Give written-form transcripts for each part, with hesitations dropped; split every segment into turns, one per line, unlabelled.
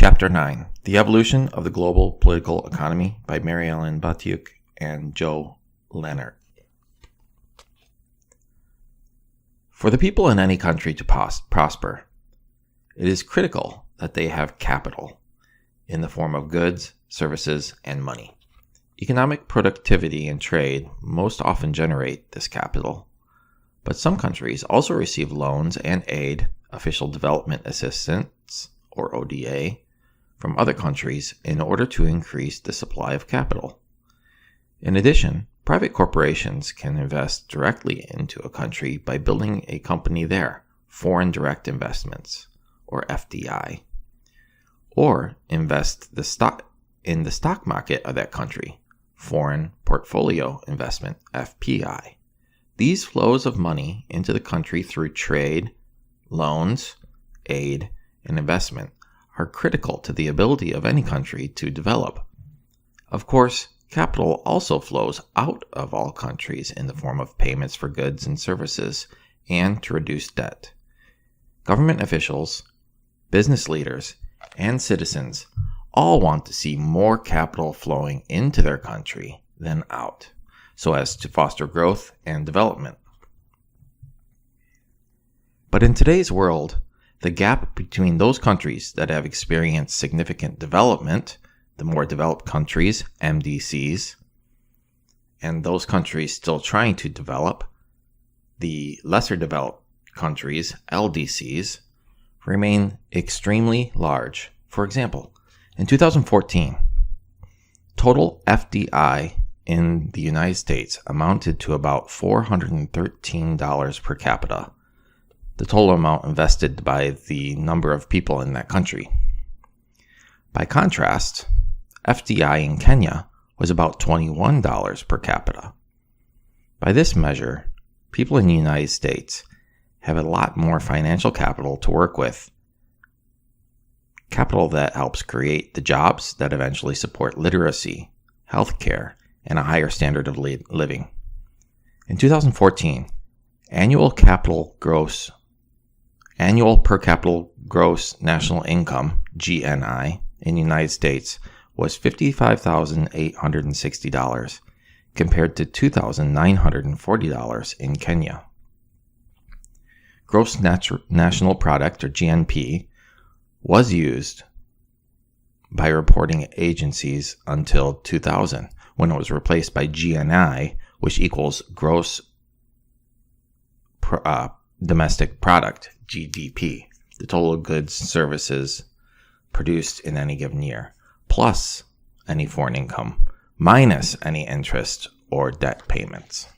Chapter 9: The Evolution of the Global Political Economy by Mary Ellen Batiuk and Joe Leonard. For the people in any country to prosper, it is critical that they have capital in the form of goods, services, and money. Economic productivity and trade most often generate this capital, but some countries also receive loans and aid, official development assistance, or ODA, from other countries in order to increase the supply of capital. In addition, private corporations can invest directly into a country by building a company there, foreign direct investments, or FDI, or invest in the stock market of that country, foreign portfolio investment, FPI. These flows of money into the country through trade, loans, aid, and investment are critical to the ability of any country to develop. Of course, capital also flows out of all countries in the form of payments for goods and services and to reduce debt. Government officials, business leaders, and citizens all want to see more capital flowing into their country than out, so as to foster growth and development. But in today's world, the gap between those countries that have experienced significant development, the more developed countries, MDCs, and those countries still trying to develop, the lesser developed countries, LDCs, remain extremely large. For example, in 2014, total FDI in the United States amounted to about $413 per capita, the total amount invested by the number of people in that country. By contrast, FDI in Kenya was about $21 per capita. By this measure, people in the United States have a lot more financial capital to work with, capital that helps create the jobs that eventually support literacy, healthcare, and a higher standard of living. In 2014, annual per capita gross national income, GNI, in the United States was $55,860 compared to $2,940 in Kenya. Gross national product, or GNP, was used by reporting agencies until 2000, when it was replaced by GNI, which equals gross domestic product, GDP, the total goods and services produced in any given year, plus any foreign income, minus any interest or debt payments.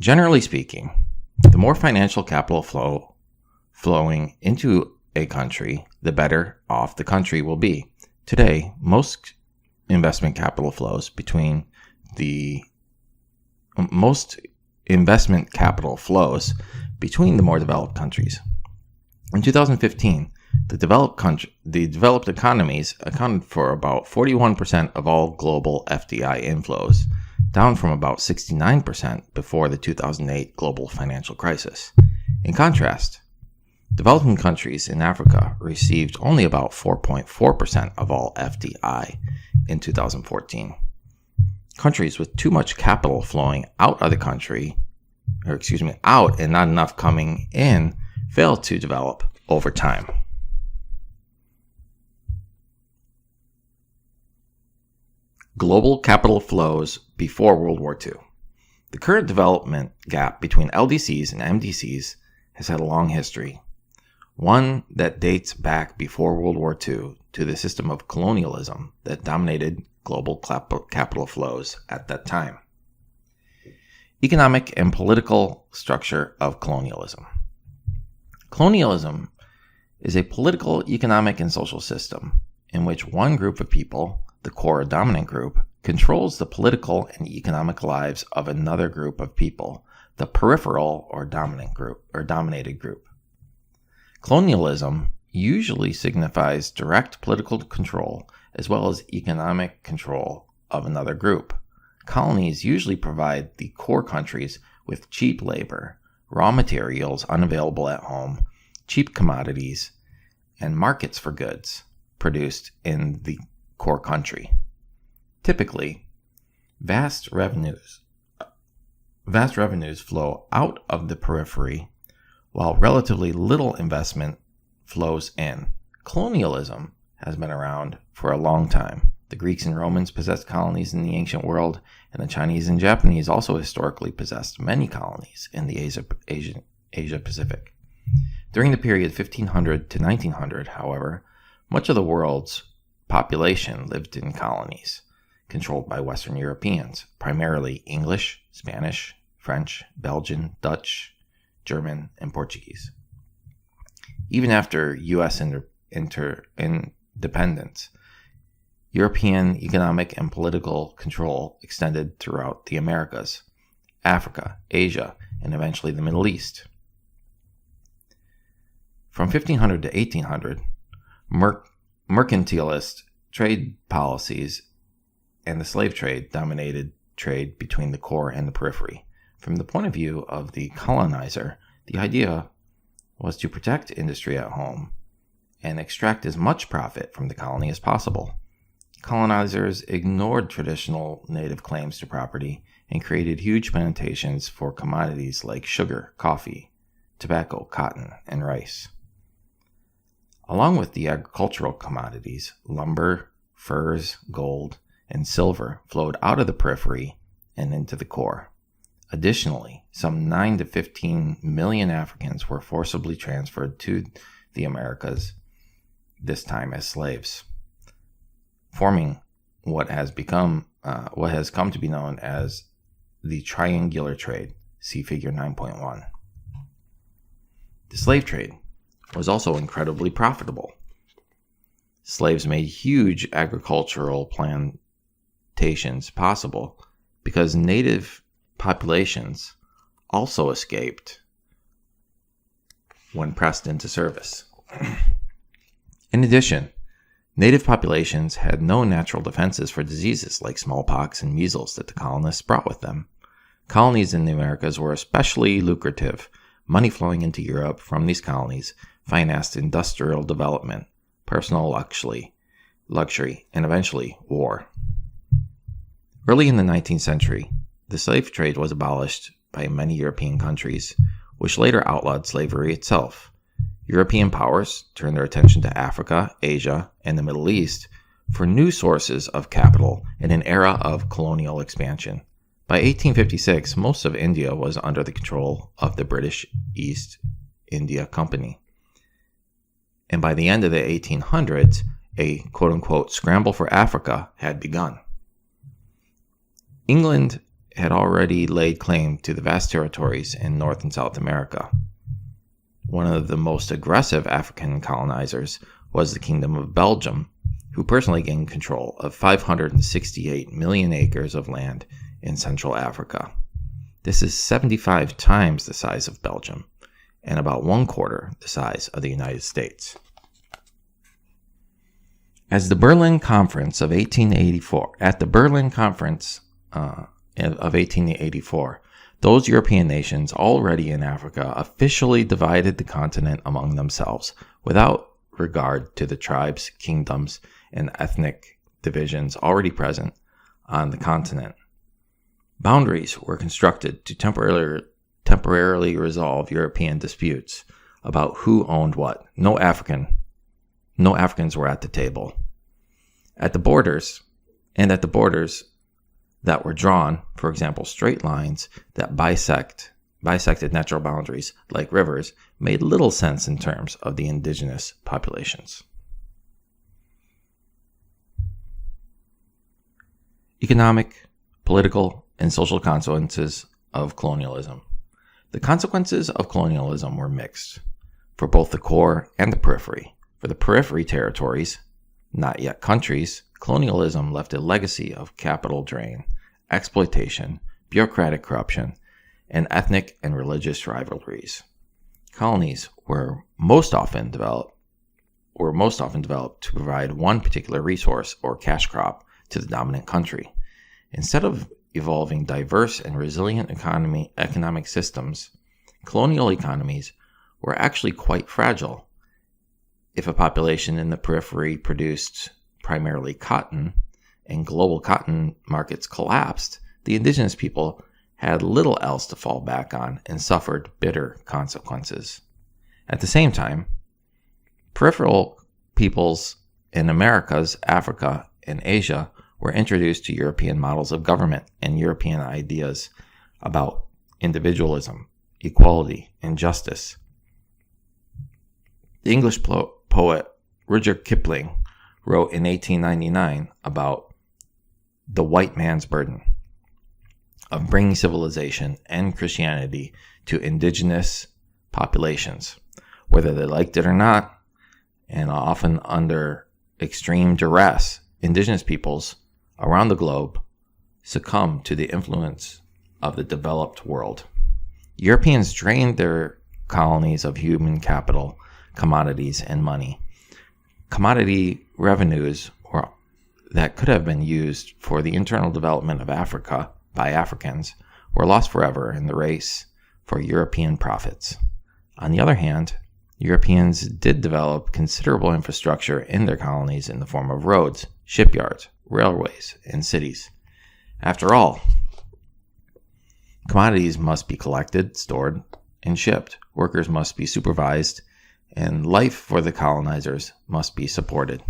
Generally speaking, the more financial capital flowing into a country, the better off the country will be. Today, most investment capital flows between the more developed countries. In 2015, the developed economies accounted for about 41% of all global FDI inflows, down from about 69% before the 2008 global financial crisis. In contrast, developing countries in Africa received only about 4.4% of all FDI in 2014. Countries with too much capital flowing out of the country, out and not enough coming in, fail to develop over time. Global capital flows before World War II. The current development gap between LDCs and MDCs has had a long history, one that dates back before World War II to the system of colonialism that dominated global capital flows at that time. Economic and political structure of colonialism. Colonialism is a political, economic, and social system in which one group of people, the core or dominant group, controls the political and economic lives of another group of people, the peripheral or dominated group. Colonialism usually signifies direct political control as well as economic control of another group. Colonies usually provide the core countries with cheap labor, raw materials unavailable at home, cheap commodities, and markets for goods produced in the core country. Typically, vast revenues flow out of the periphery while relatively little investment flows in. Colonialism has been around for a long time. The Greeks and Romans possessed colonies in the ancient world, and the Chinese and Japanese also historically possessed many colonies in the Asia Pacific. During the period 1500 to 1900, however, much of the world's population lived in colonies controlled by Western Europeans, primarily English, Spanish, French, Belgian, Dutch, German, and Portuguese. Even after U.S. independence, European economic and political control extended throughout the Americas, Africa, Asia, and eventually the Middle East. From 1500 to 1800, mercantilist trade policies and the slave trade dominated trade between the core and the periphery. From the point of view of the colonizer, the idea was to protect industry at home and extract as much profit from the colony as possible. Colonizers ignored traditional native claims to property and created huge plantations for commodities like sugar, coffee, tobacco, cotton, and rice. Along with the agricultural commodities, lumber, furs, gold, and silver flowed out of the periphery and into the core. Additionally, some 9 to 15 million Africans were forcibly transferred to the Americas, this time as slaves, forming what has come to be known as the triangular trade. See Figure 9.1. The slave trade was also incredibly profitable. Slaves made huge agricultural plantations possible because native populations also escaped when pressed into service. In addition, native populations had no natural defenses for diseases like smallpox and measles that the colonists brought with them. Colonies in the Americas were especially lucrative. Money flowing into Europe from these colonies financed industrial development, personal luxury, and eventually war. Early in the 19th century, the slave trade was abolished by many European countries, which later outlawed slavery itself. European powers turned their attention to Africa, Asia, and the Middle East for new sources of capital in an era of colonial expansion. By 1856, most of India was under the control of the British East India Company. And by the end of the 1800s, a quote-unquote scramble for Africa had begun. England had already laid claim to the vast territories in North and South America. One of the most aggressive African colonizers was the Kingdom of Belgium, who personally gained control of 568 million acres of land in Central Africa. This is 75 times the size of Belgium and about 1/4 the size of the United States. At the Berlin Conference of 1884, those European nations already in Africa officially divided the continent among themselves without regard to the tribes, kingdoms, and ethnic divisions already present on the continent. Boundaries were constructed to temporarily resolve European disputes about who owned what. No Africans were at the table. At the borders that were drawn, for example, straight lines that bisected natural boundaries like rivers, made little sense in terms of the indigenous populations. Economic, political, and social consequences of colonialism. The consequences of colonialism were mixed for both the core and the periphery. For the periphery territories, not yet countries, colonialism left a legacy of capital drain, exploitation, bureaucratic corruption, and ethnic and religious rivalries. Colonies were most often developed to provide one particular resource or cash crop to the dominant country. Instead of evolving diverse and resilient economic systems, colonial economies were actually quite fragile If a population in the periphery produced primarily cotton and global cotton markets collapsed, the indigenous people had little else to fall back on and suffered bitter consequences. At the same time, peripheral peoples in Americas, Africa, and Asia were introduced to European models of government and European ideas about individualism, equality, and justice. The English poet Rudyard Kipling wrote in 1899 about the white man's burden of bringing civilization and Christianity to indigenous populations, whether they liked it or not, and often under extreme duress. Indigenous peoples around the globe succumb to the influence of the developed world. Europeans drained their colonies of human capital, commodities, and money. Commodity revenues that could have been used for the internal development of Africa by Africans were lost forever in the race for European profits. On the other hand, Europeans did develop considerable infrastructure in their colonies in the form of roads, shipyards, railways, and cities. After all, commodities must be collected, stored, and shipped. Workers must be supervised, and life for the colonizers must be supported.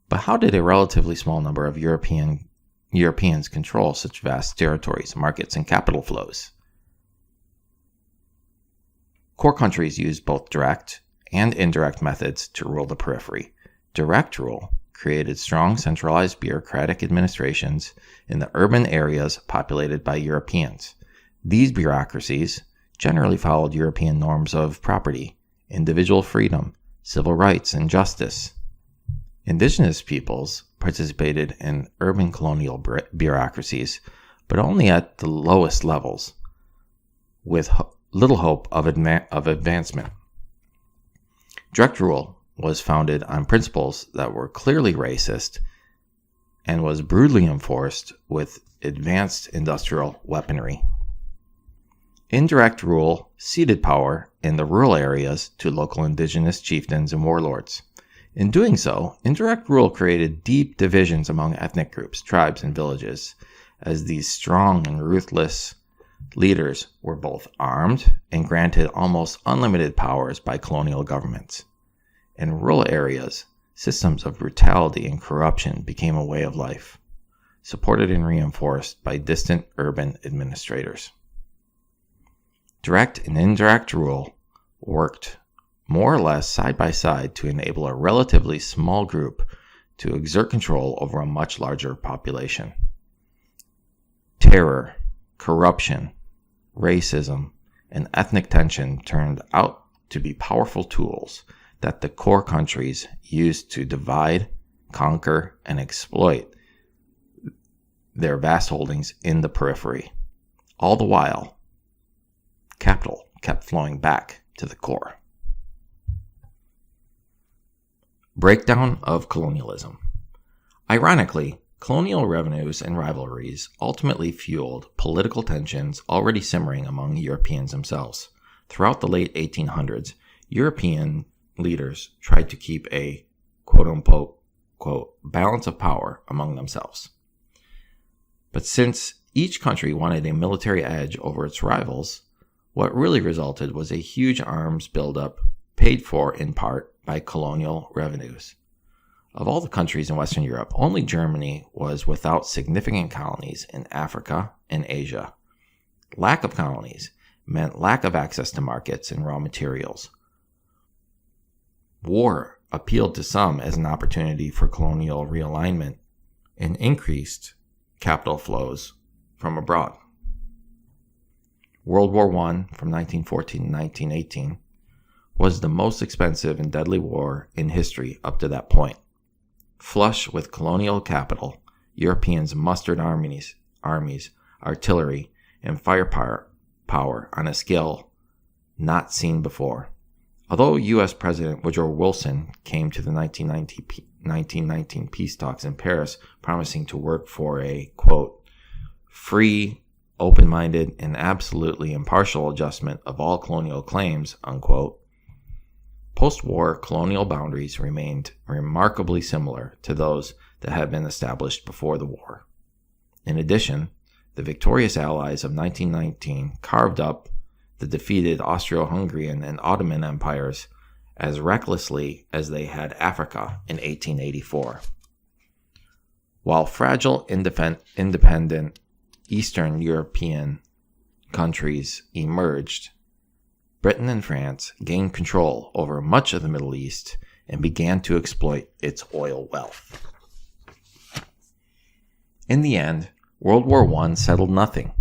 But how did a relatively small number of Europeans control such vast territories, markets, and capital flows? Core countries used both direct and indirect methods to rule the periphery. Direct rule created strong centralized bureaucratic administrations in the urban areas populated by Europeans. These bureaucracies generally followed European norms of property, individual freedom, civil rights, and justice. Indigenous peoples participated in urban colonial bureaucracies, but only at the lowest levels, with little hope of advancement. Direct rule was founded on principles that were clearly racist and was brutally enforced with advanced industrial weaponry. Indirect rule ceded power in the rural areas to local indigenous chieftains and warlords. In doing so, indirect rule created deep divisions among ethnic groups, tribes, and villages, as these strong and ruthless leaders were both armed and granted almost unlimited powers by colonial governments. In rural areas, systems of brutality and corruption became a way of life, supported and reinforced by distant urban administrators. Direct and indirect rule worked more or less side by side to enable a relatively small group to exert control over a much larger population. Terror, corruption, racism, and ethnic tension turned out to be powerful tools that the core countries used to divide, conquer, and exploit their vast holdings in the periphery. All the while, capital kept flowing back to the core. Breakdown of colonialism. Ironically, colonial revenues and rivalries ultimately fueled political tensions already simmering among Europeans themselves. Throughout the late 1800s, European leaders tried to keep a quote-unquote balance of power among themselves. But since each country wanted a military edge over its rivals, what really resulted was a huge arms buildup paid for in part by colonial revenues. Of all the countries in Western Europe, only Germany was without significant colonies in Africa and Asia. Lack of colonies meant lack of access to markets and raw materials. War appealed to some as an opportunity for colonial realignment and increased capital flows from abroad. World War I, from 1914 to 1918, was the most expensive and deadly war in history up to that point. Flush with colonial capital, Europeans mustered armies, artillery, and firepower on a scale not seen before. Although U.S. President Woodrow Wilson came to the 1919 peace talks in Paris promising to work for a, quote, free, open-minded, and absolutely impartial adjustment of all colonial claims, unquote, post-war colonial boundaries remained remarkably similar to those that had been established before the war. In addition, the victorious allies of 1919 carved up the defeated Austro-Hungarian and Ottoman empires as recklessly as they had Africa in 1884. While fragile, independent Eastern European countries emerged, Britain and France gained control over much of the Middle East and began to exploit its oil wealth. In the end, World War I settled nothing.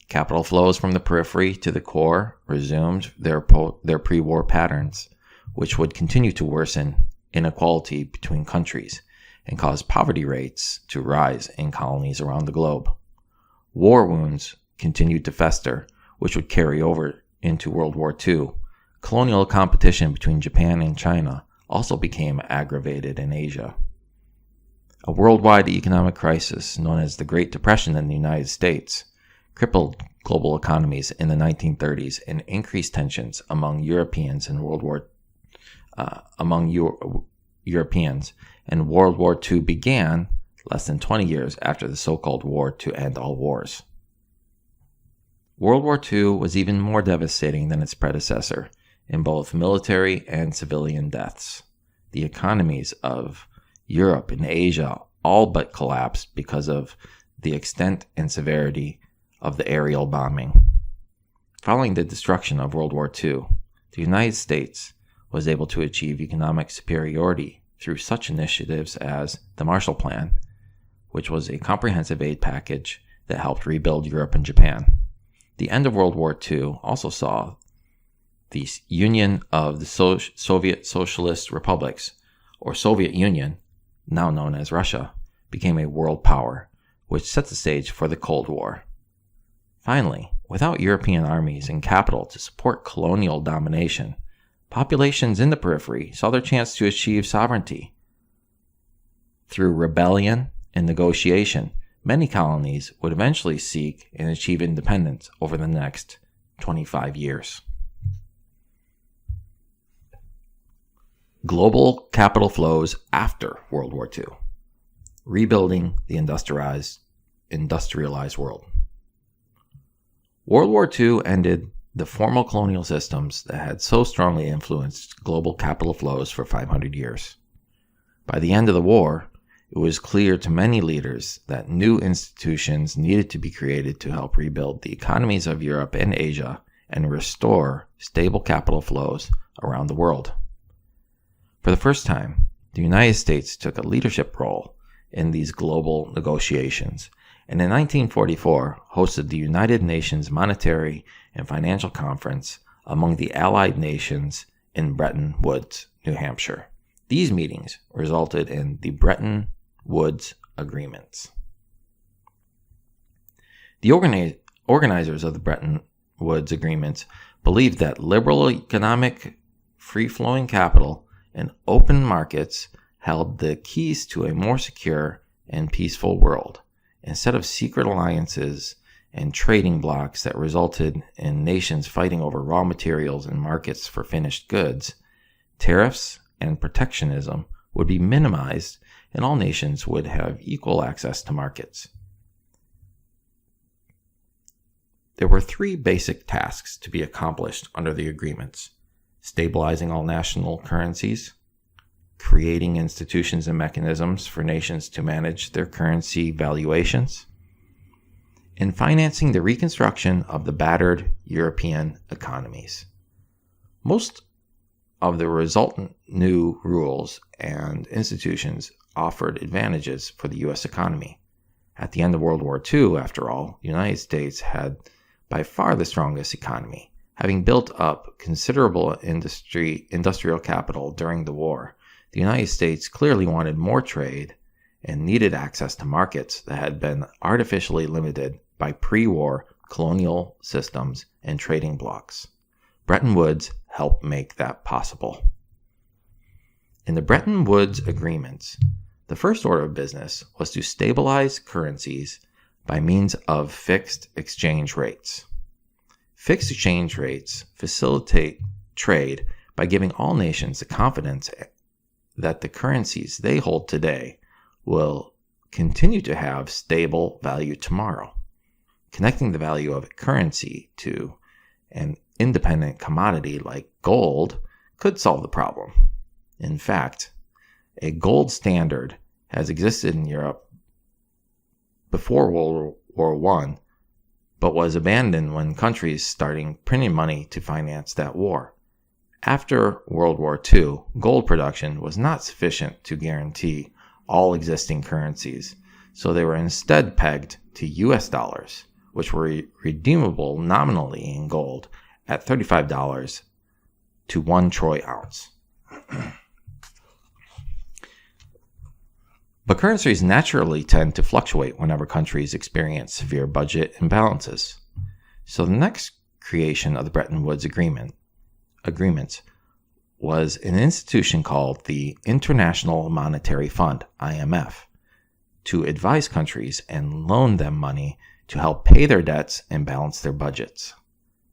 Capital flows from the periphery to the core resumed their pre-war patterns, which would continue to worsen inequality between countries and cause poverty rates to rise in colonies around the globe. War wounds continued to fester, which would carry over into World War II. Colonial competition between Japan and China also became aggravated in Asia. A worldwide economic crisis known as the Great Depression in the United States crippled global economies in the 1930s and increased tensions among Europeans and World War II began less than 20 years after the so-called war to end all wars. World War II was even more devastating than its predecessor in both military and civilian deaths. The economies of Europe and Asia all but collapsed because of the extent and severity of the aerial bombing. Following the destruction of World War II, the United States was able to achieve economic superiority through such initiatives as the Marshall Plan, which was a comprehensive aid package that helped rebuild Europe and Japan. The end of World War II also saw the Union of the Soviet Socialist Republics, or Soviet Union, now known as Russia, became a world power, which set the stage for the Cold War. Finally, without European armies and capital to support colonial domination, populations in the periphery saw their chance to achieve sovereignty. Through rebellion and negotiation, many colonies would eventually seek and achieve independence over the next 25 years. Global capital flows after World War II. Rebuilding the industrialized world. World War II ended the formal colonial systems that had so strongly influenced global capital flows for 500 years. By the end of the war, it was clear to many leaders that new institutions needed to be created to help rebuild the economies of Europe and Asia and restore stable capital flows around the world. For the first time, the United States took a leadership role in these global negotiations, and in 1944 hosted the United Nations Monetary and Financial Conference among the Allied nations in Bretton Woods, New Hampshire. These meetings resulted in the Bretton Woods Agreements. The organizers of the Bretton Woods Agreements believed that liberal economic, free-flowing capital and open markets held the keys to a more secure and peaceful world, instead of secret alliances and trading blocs that resulted in nations fighting over raw materials and markets for finished goods. Tariffs and protectionism would be minimized and all nations would have equal access to markets. There were three basic tasks to be accomplished under the agreements: stabilizing all national currencies, creating institutions and mechanisms for nations to manage their currency valuations, and financing the reconstruction of the battered European economies. Most of the resultant new rules and institutions offered advantages for the U.S. economy. At the end of World War II, after all, the United States had by far the strongest economy, having built up considerable industrial capital during the war. The United States clearly wanted more trade and needed access to markets that had been artificially limited by pre-war colonial systems and trading blocs. Bretton Woods helped make that possible. In the Bretton Woods Agreements, the first order of business was to stabilize currencies by means of fixed exchange rates. Fixed exchange rates facilitate trade by giving all nations the confidence that the currencies they hold today will continue to have stable value tomorrow. Connecting the value of a currency to an independent commodity like gold could solve the problem. In fact, a gold standard has existed in Europe before World War I, but was abandoned when countries started printing money to finance that war. After World War II, gold production was not sufficient to guarantee all existing currencies, so they were instead pegged to US dollars, which were redeemable nominally in gold at $35 to 1 troy ounce. But currencies naturally tend to fluctuate whenever countries experience severe budget imbalances. So the next creation of the Bretton Woods agreements was an institution called the International Monetary Fund, IMF, to advise countries and loan them money to help pay their debts and balance their budgets.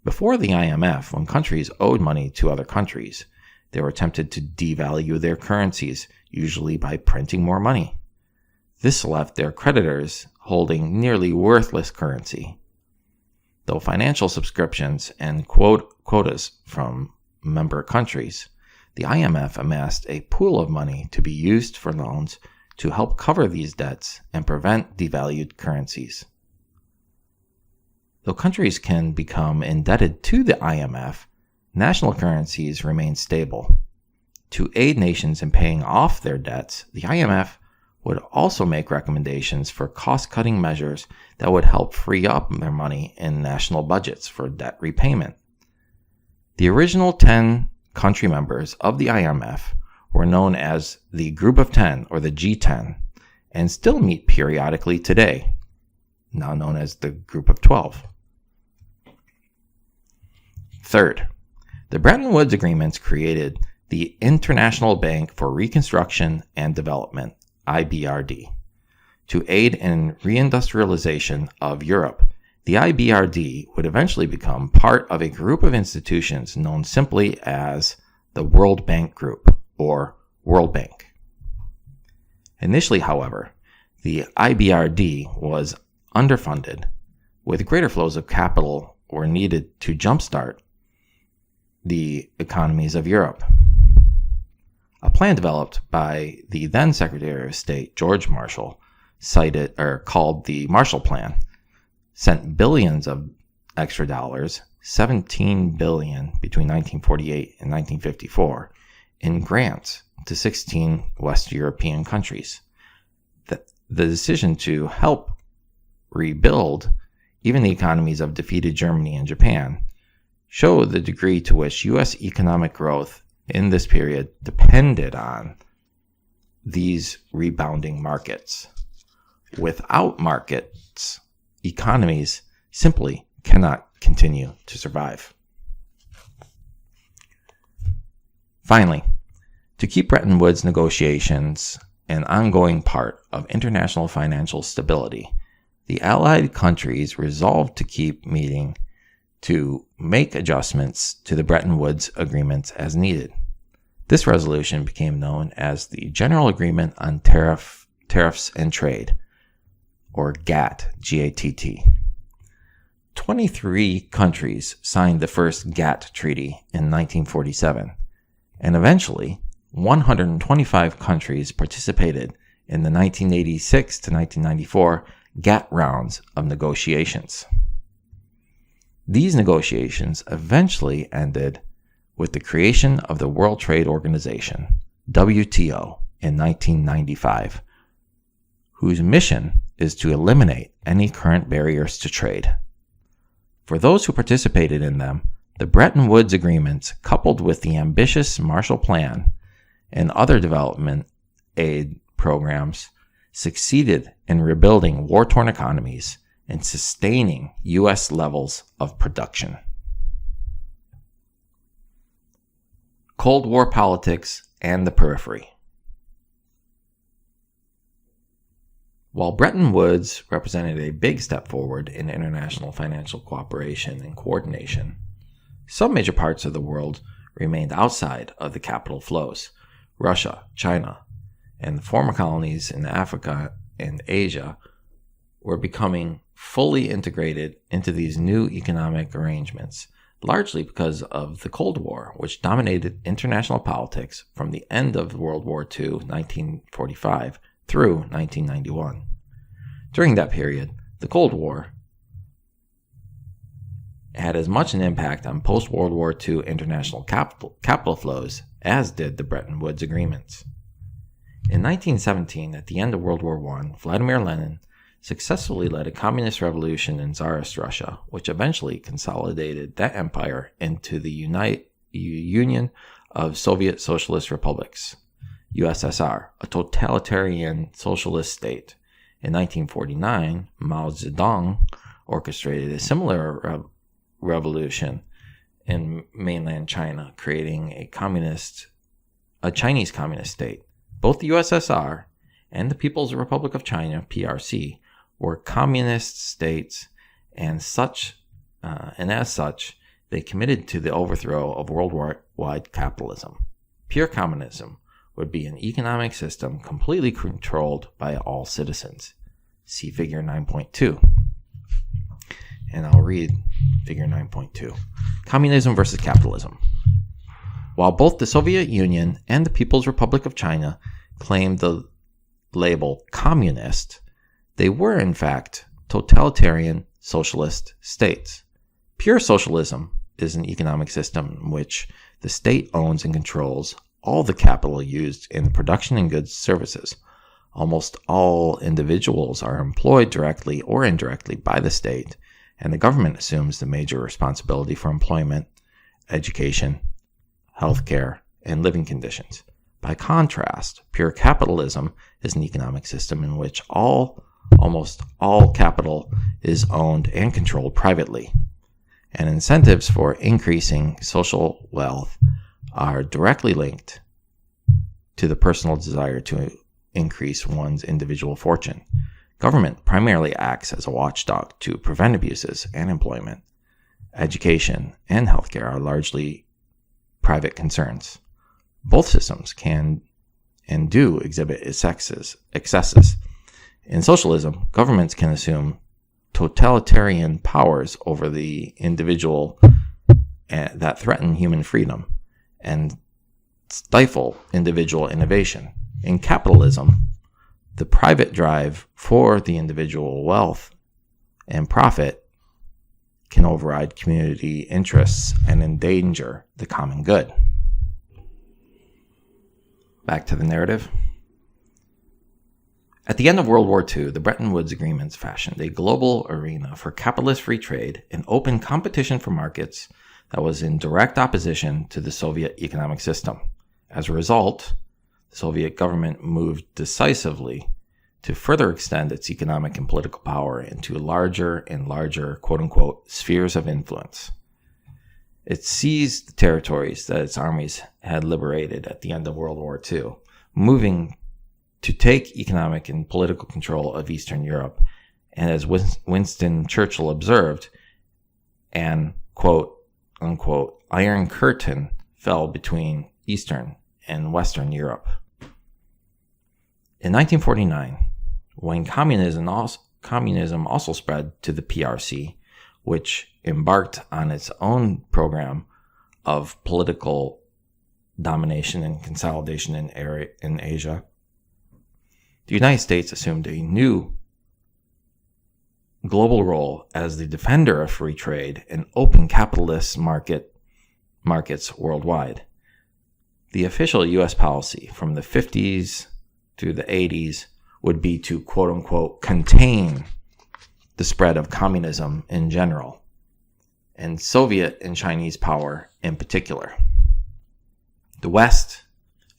Before the IMF, when countries owed money to other countries, they were tempted to devalue their currencies, usually by printing more money. This left their creditors holding nearly worthless currency. Though financial subscriptions and quotas from member countries, the IMF amassed a pool of money to be used for loans to help cover these debts and prevent devalued currencies. Though countries can become indebted to the IMF, national currencies remain stable. To aid nations in paying off their debts, the IMF would also make recommendations for cost-cutting measures that would help free up their money in national budgets for debt repayment. The original 10 country members of the IMF were known as the Group of 10 or the G10 and still meet periodically today, now known as the Group of 12. Third, the Bretton Woods Agreements created the International Bank for Reconstruction and Development, IBRD. To aid in reindustrialization of Europe, the IBRD would eventually become part of a group of institutions known simply as the World Bank Group, or World Bank. Initially, however, the IBRD was underfunded, with greater flows of capital were needed to jumpstart the economies of Europe. A plan developed by the then Secretary of State, George Marshall, called the Marshall Plan, sent billions of extra dollars, $17 billion between 1948 and 1954, in grants to 16 West European countries. The decision to help rebuild even the economies of defeated Germany and Japan showed the degree to which U.S. economic growth in this period depended on these rebounding markets. Without markets, economies simply cannot continue to survive. Finally, to keep Bretton Woods negotiations an ongoing part of international financial stability, the Allied countries resolved to keep meeting to make adjustments to the Bretton Woods agreements as needed. This resolution became known as the General Agreement on Tariffs and Trade, or GATT, G-A-T-T. 23 countries signed the first GATT treaty in 1947, and eventually 125 countries participated in the 1986 to 1994 GATT rounds of negotiations. These negotiations eventually ended with the creation of the World Trade Organization, WTO, in 1995, whose mission is to eliminate any current barriers to trade. For those who participated in them, the Bretton Woods Agreements, coupled with the ambitious Marshall Plan and other development aid programs, succeeded in rebuilding war-torn economies and sustaining U.S. levels of production. Cold War politics and the periphery. While Bretton Woods represented a big step forward in international financial cooperation and coordination, some major parts of the world remained outside of the capital flows. Russia, China, and the former colonies in Africa and Asia were becoming fully integrated into these new economic arrangements, largely because of the Cold War, which dominated international politics from the end of World War II, 1945, through 1991. During that period, the Cold War had as much an impact on post-World War II international capital flows as did the Bretton Woods agreements. In 1917, at the end of World War I, Vladimir Lenin successfully led a communist revolution in Tsarist Russia, which eventually consolidated that empire into the Union of Soviet Socialist Republics, USSR, a totalitarian socialist state. In 1949, Mao Zedong orchestrated a similar revolution in mainland China, creating a Chinese communist state. Both the USSR and the People's Republic of China, PRC, were communist states, and as such, they committed to the overthrow of worldwide capitalism. Pure communism would be an economic system completely controlled by all citizens. See Figure 9.2. And I'll read Figure 9.2. Communism versus capitalism. While both the Soviet Union and the People's Republic of China claimed the label communist, they were in fact totalitarian socialist states. Pure socialism is an economic system in which the state owns and controls all the capital used in the production and goods services. Almost all individuals are employed directly or indirectly by the state, and the government assumes the major responsibility for employment, education, healthcare, and living conditions. By contrast, pure capitalism is an economic system in which almost all capital is owned and controlled privately, and incentives for increasing social wealth are directly linked to the personal desire to increase one's individual fortune. Government primarily acts as a watchdog to prevent abuses, and employment, education, and healthcare are largely private concerns. Both systems can and do exhibit excesses. In socialism, governments can assume totalitarian powers over the individual that threaten human freedom and stifle individual innovation. In capitalism, the private drive for the individual wealth and profit can override community interests and endanger the common good. Back to the narrative. At the end of World War II, the Bretton Woods agreements fashioned a global arena for capitalist free trade and open competition for markets that was in direct opposition to the Soviet economic system. As a result, the Soviet government moved decisively to further extend its economic and political power into larger and larger, quote-unquote, spheres of influence. It seized the territories that its armies had liberated at the end of World War II, moving to take economic and political control of Eastern Europe, and as Winston Churchill observed, an, quote-unquote, Iron Curtain fell between Eastern and Western Europe. In 1949, when communism also spread to the PRC, which embarked on its own program of political domination and consolidation in Asia, the United States assumed a new global role as the defender of free trade and open capitalist markets worldwide. The official U.S. policy from the 50s through the 80s would be to, quote-unquote, contain the spread of communism in general, and Soviet and Chinese power in particular. The West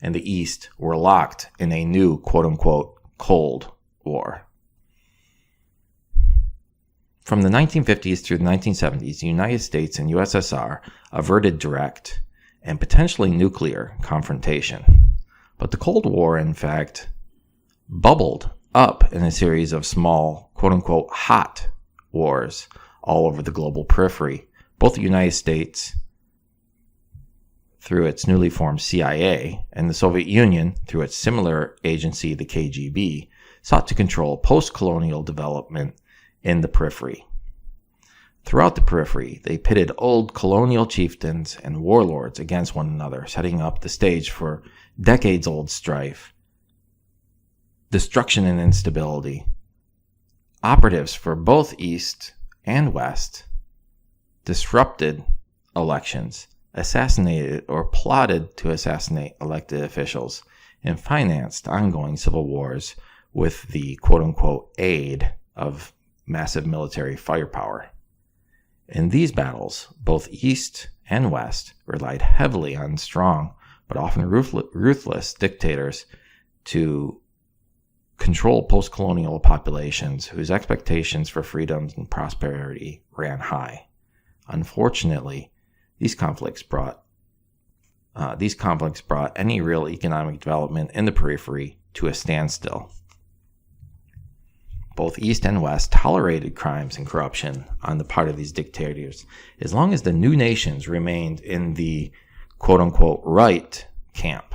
and the East were locked in a new, quote-unquote, Cold War. From the 1950s through the 1970s, the United States and USSR averted direct and potentially nuclear confrontation. But the Cold War, in fact, bubbled up in a series of small, quote-unquote, hot wars all over the global periphery. Both the United States through its newly formed CIA, and the Soviet Union, through its similar agency, the KGB, sought to control post-colonial development in the periphery. Throughout the periphery, they pitted old colonial chieftains and warlords against one another, setting up the stage for decades-old strife, destruction and instability. Operatives for both East and West disrupted elections, assassinated or plotted to assassinate elected officials, and financed ongoing civil wars with the quote-unquote aid of massive military firepower. In these battles, both East and West relied heavily on strong but often ruthless dictators to control post-colonial populations whose expectations for freedoms and prosperity ran high. Unfortunately, these conflicts brought any real economic development in the periphery to a standstill. Both East and West tolerated crimes and corruption on the part of these dictators as long as the new nations remained in the quote-unquote right camp.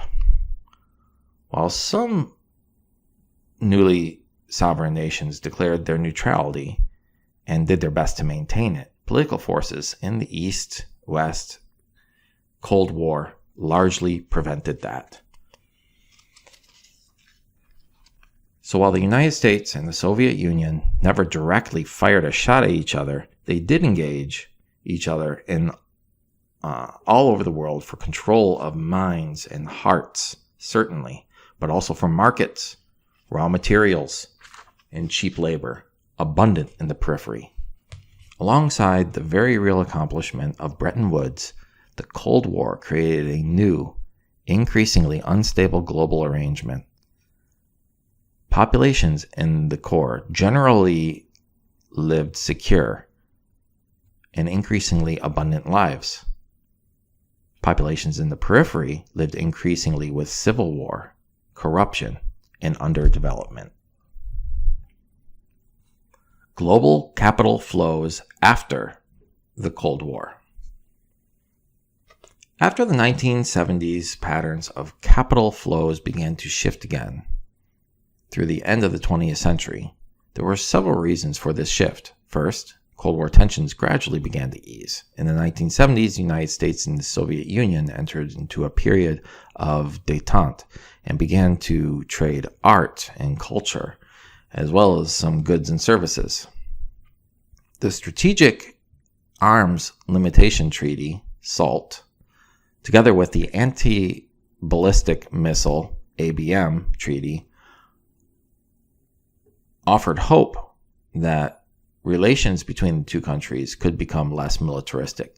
While some newly sovereign nations declared their neutrality and did their best to maintain it, political forces in the East-West Cold War largely prevented that. So while the United States and the Soviet Union never directly fired a shot at each other, they did engage each other in all over the world for control of minds and hearts, certainly, but also for markets, raw materials, and cheap labor, abundant in the periphery. Alongside the very real accomplishment of Bretton Woods, the Cold War created a new, increasingly unstable global arrangement. Populations in the core generally lived secure and increasingly abundant lives. Populations in the periphery lived increasingly with civil war, corruption, and underdevelopment. Global capital flows after the Cold War. After the 1970s, patterns of capital flows began to shift again. Through the end of the 20th century, there were several reasons for this shift. First, Cold War tensions gradually began to ease. In the 1970s, the United States and the Soviet Union entered into a period of détente and began to trade art and culture, as well as some goods and services. The Strategic Arms Limitation Treaty, SALT, together with the Anti-Ballistic Missile, ABM, Treaty, offered hope that relations between the two countries could become less militaristic.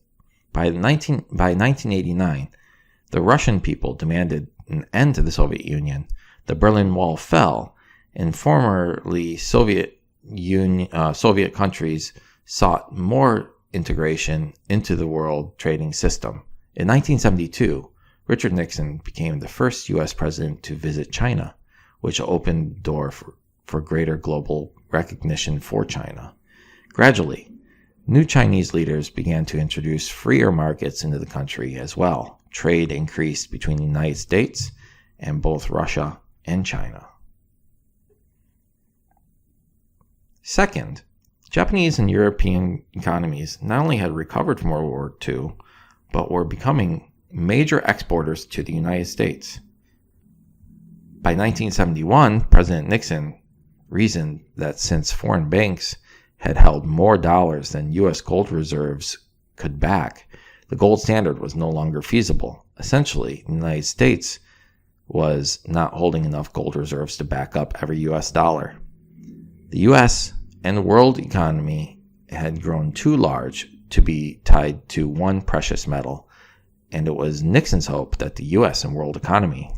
By 1989, the Russian people demanded an end to the Soviet Union. The Berlin Wall fell, and formerly Soviet countries sought more integration into the world trading system. In 1972, Richard Nixon became the first U.S. president to visit China, which opened the door for greater global recognition for China. Gradually, new Chinese leaders began to introduce freer markets into the country as well. Trade increased between the United States and both Russia and China. Second, Japanese and European economies not only had recovered from World War II, but were becoming major exporters to the United States. By 1971, President Nixon reasoned that since foreign banks had held more dollars than U.S. gold reserves could back, the gold standard was no longer feasible. Essentially, the United States was not holding enough gold reserves to back up every U.S. dollar. The U.S. and the world economy had grown too large to be tied to one precious metal, and it was Nixon's hope that the U.S. and world economy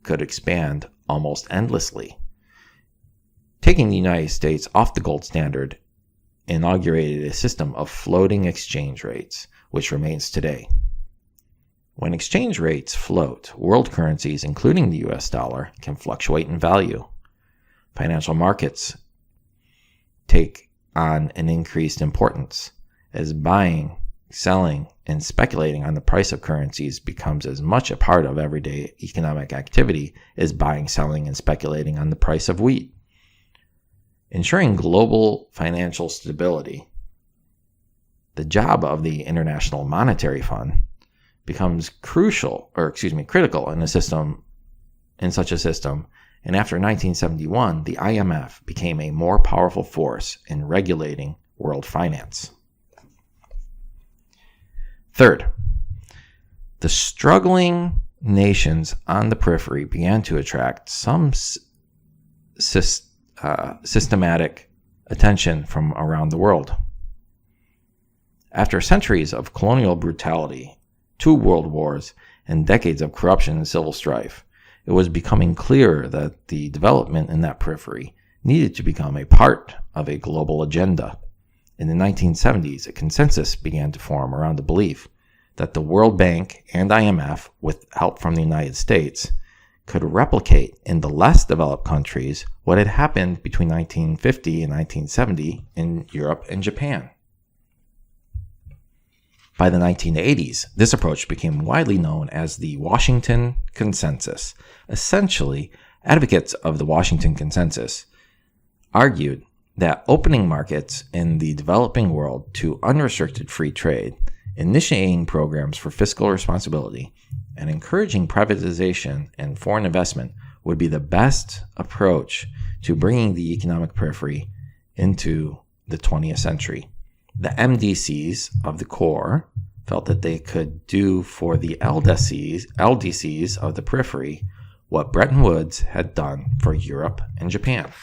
could expand almost endlessly. Taking the United States off the gold standard inaugurated a system of floating exchange rates, which remains today. When exchange rates float, world currencies, including the US dollar, can fluctuate in value. Financial markets take on an increased importance as buying, selling, and speculating on the price of currencies becomes as much a part of everyday economic activity as buying, selling, and speculating on the price of wheat. Ensuring global financial stability, the job of the International Monetary Fund, becomes critical in such a system, and after 1971, the IMF became a more powerful force in regulating world finance. Third, the struggling nations on the periphery began to attract some systematic attention from around the world. After centuries of colonial brutality, 2 world wars, and decades of corruption and civil strife, it was becoming clear that the development in that periphery needed to become a part of a global agenda. In the 1970s, a consensus began to form around the belief that the World Bank and IMF, with help from the United States, could replicate in the less developed countries what had happened between 1950 and 1970 in Europe and Japan. By the 1980s, this approach became widely known as the Washington Consensus. Essentially, advocates of the Washington Consensus argued that opening markets in the developing world to unrestricted free trade, initiating programs for fiscal responsibility, and encouraging privatization and foreign investment would be the best approach to bringing the economic periphery into the 20th century. The MDCs of the core felt that they could do for the LDCs of the periphery what Bretton Woods had done for Europe and Japan.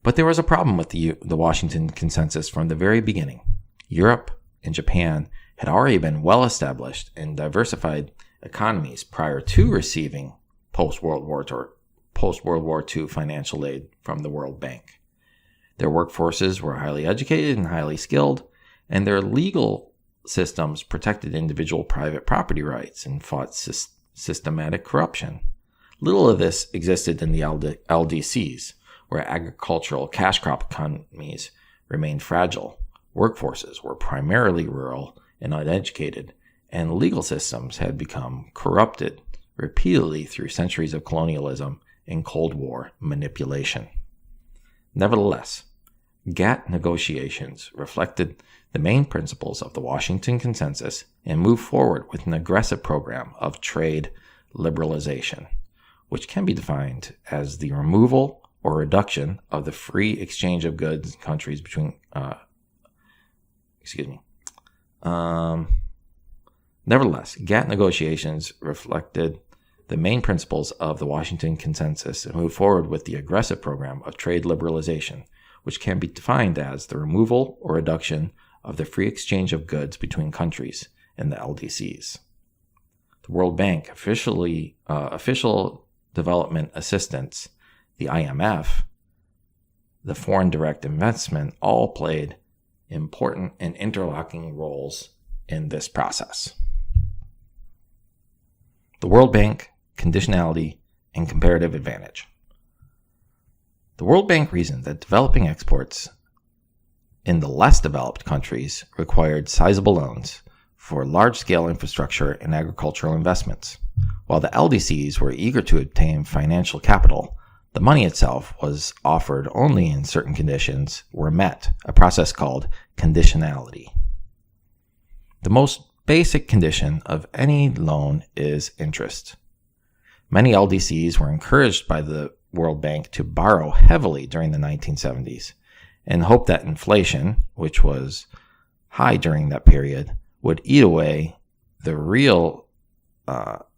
But there was a problem with the Washington Consensus from the very beginning. Europe and Japan had already been well-established and diversified economies prior to receiving post-World War II financial aid from the World Bank. Their workforces were highly educated and highly skilled, and their legal systems protected individual private property rights and fought systematic corruption. Little of this existed in the LDCs, where agricultural cash crop economies remained fragile. Workforces were primarily rural and uneducated, and legal systems had become corrupted repeatedly through centuries of colonialism and Cold War manipulation. Nevertheless, GATT negotiations reflected the main principles of the Washington Consensus and moved forward with an aggressive program of trade liberalization, which can be defined as the removal or reduction of the free exchange of goods in countries between Nevertheless, GATT negotiations reflected the main principles of the Washington Consensus and moved forward with the aggressive program of trade liberalization, which can be defined as the removal or reduction of the free exchange of goods between countries in the LDCs. The World Bank, official development assistance, the IMF, the foreign direct investment, all played important and interlocking roles in this process. The World Bank, conditionality, and comparative advantage. The World Bank reasoned that developing exports in the less developed countries required sizable loans for large-scale infrastructure and agricultural investments. While the LDCs were eager to obtain financial capital, the money itself was offered only in certain conditions were met, a process called conditionality. The most basic condition of any loan is interest. Many LDCs were encouraged by the World Bank to borrow heavily during the 1970s and hoped that inflation, which was high during that period, would eat away the real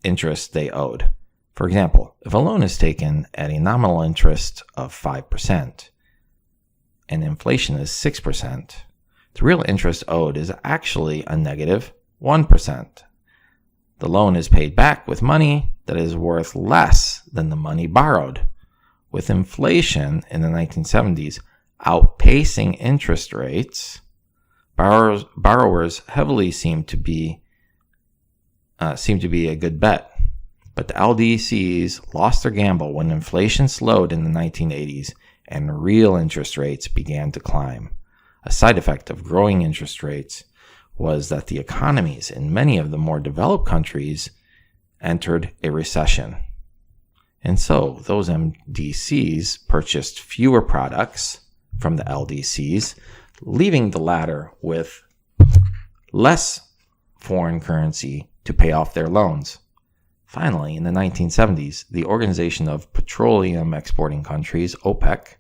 interest they owed. For example, if a loan is taken at a nominal interest of 5% and inflation is 6%, the real interest owed is actually a negative 1%. The loan is paid back with money that is worth less than the money borrowed. With inflation in the 1970s outpacing interest rates, borrowers heavily seem to be a good bet. But the LDCs lost their gamble when inflation slowed in the 1980s and real interest rates began to climb. A side effect of growing interest rates was that the economies in many of the more developed countries entered a recession. And so those MDCs purchased fewer products from the LDCs, leaving the latter with less foreign currency to pay off their loans. Finally, in the 1970s, the Organization of Petroleum Exporting Countries, OPEC,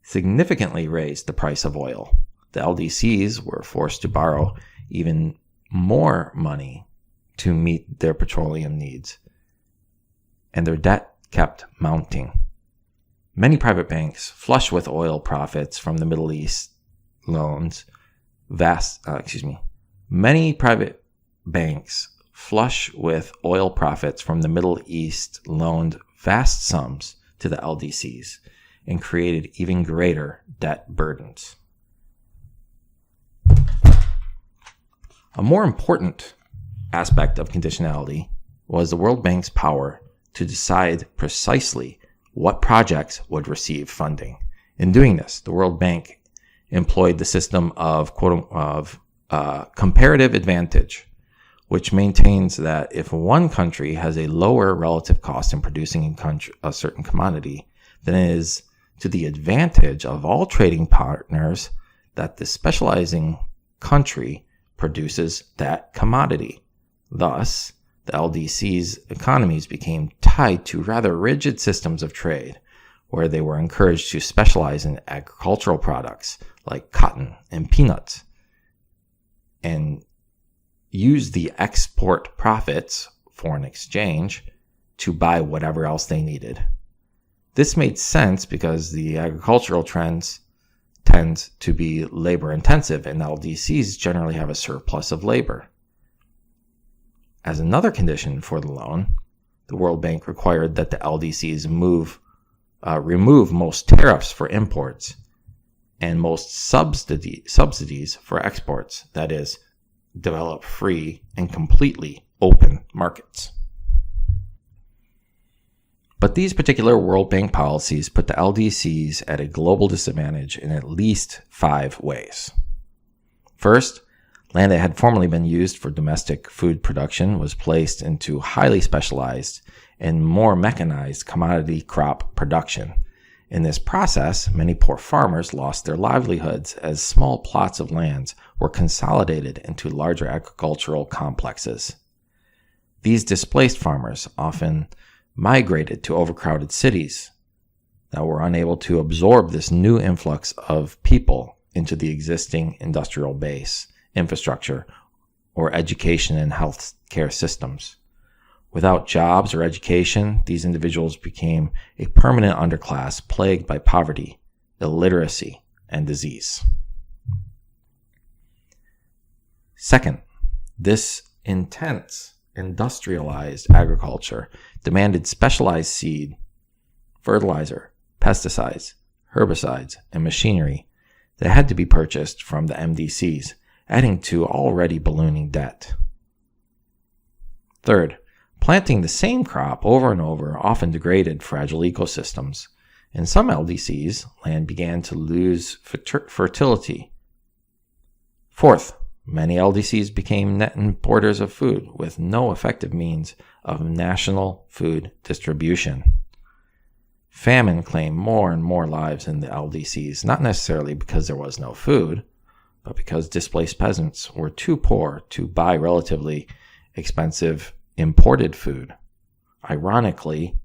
significantly raised the price of oil. The LDCs were forced to borrow even more money to meet their petroleum needs, and their debt kept mounting. Many private banks, flush with oil profits from the Middle East, loans Many private banks, flush with oil profits from the Middle East, loaned vast sums to the LDCs and created even greater debt burdens. A more important aspect of conditionality was the World Bank's power to decide precisely what projects would receive funding. In doing this, the World Bank employed the system of comparative advantage, which maintains that if one country has a lower relative cost in producing a certain commodity, then it is to the advantage of all trading partners that the specializing country produces that commodity. Thus, the LDC's economies became tied to rather rigid systems of trade, where they were encouraged to specialize in agricultural products like cotton and peanuts, and use the export profits, foreign exchange, to buy whatever else they needed. This made sense because the agricultural trends tend to be labor intensive, and LDCs generally have a surplus of labor. As another condition for the loan, the World Bank required that the LDCs remove most tariffs for imports and most subsidies for exports, that is, develop free and completely open markets. But these particular World Bank policies put the LDCs at a global disadvantage in at least 5 ways. First, land that had formerly been used for domestic food production was placed into highly specialized and more mechanized commodity crop production. In this process, many poor farmers lost their livelihoods as small plots of land were consolidated into larger agricultural complexes. These displaced farmers often migrated to overcrowded cities that were unable to absorb this new influx of people into the existing industrial base, infrastructure, or education and health care systems. Without jobs or education, these individuals became a permanent underclass plagued by poverty, illiteracy, and disease. Second, this intense industrialized agriculture demanded specialized seed, fertilizer, pesticides, herbicides, and machinery that had to be purchased from the MDCs, adding to already ballooning debt. Third, planting the same crop over and over often degraded fragile ecosystems. In some LDCs, land began to lose fertility. Fourth, many LDCs became net importers of food with no effective means of national food distribution. Famine claimed more and more lives in the LDCs, not necessarily because there was no food, but because displaced peasants were too poor to buy relatively expensive imported food. Ironically,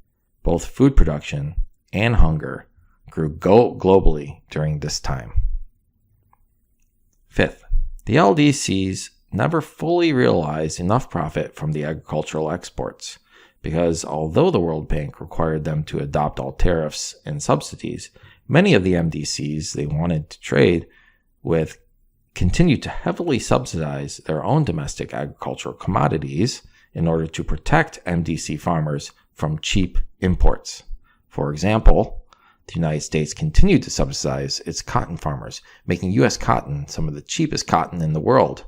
both food production and hunger grew globally during this time. Fifth, the LDCs never fully realized enough profit from the agricultural exports, because although the World Bank required them to adopt all tariffs and subsidies, many of the MDCs they wanted to trade with continued to heavily subsidize their own domestic agricultural commodities in order to protect MDC farmers from cheap imports. For example, the United States continued to subsidize its cotton farmers, making U.S. cotton some of the cheapest cotton in the world.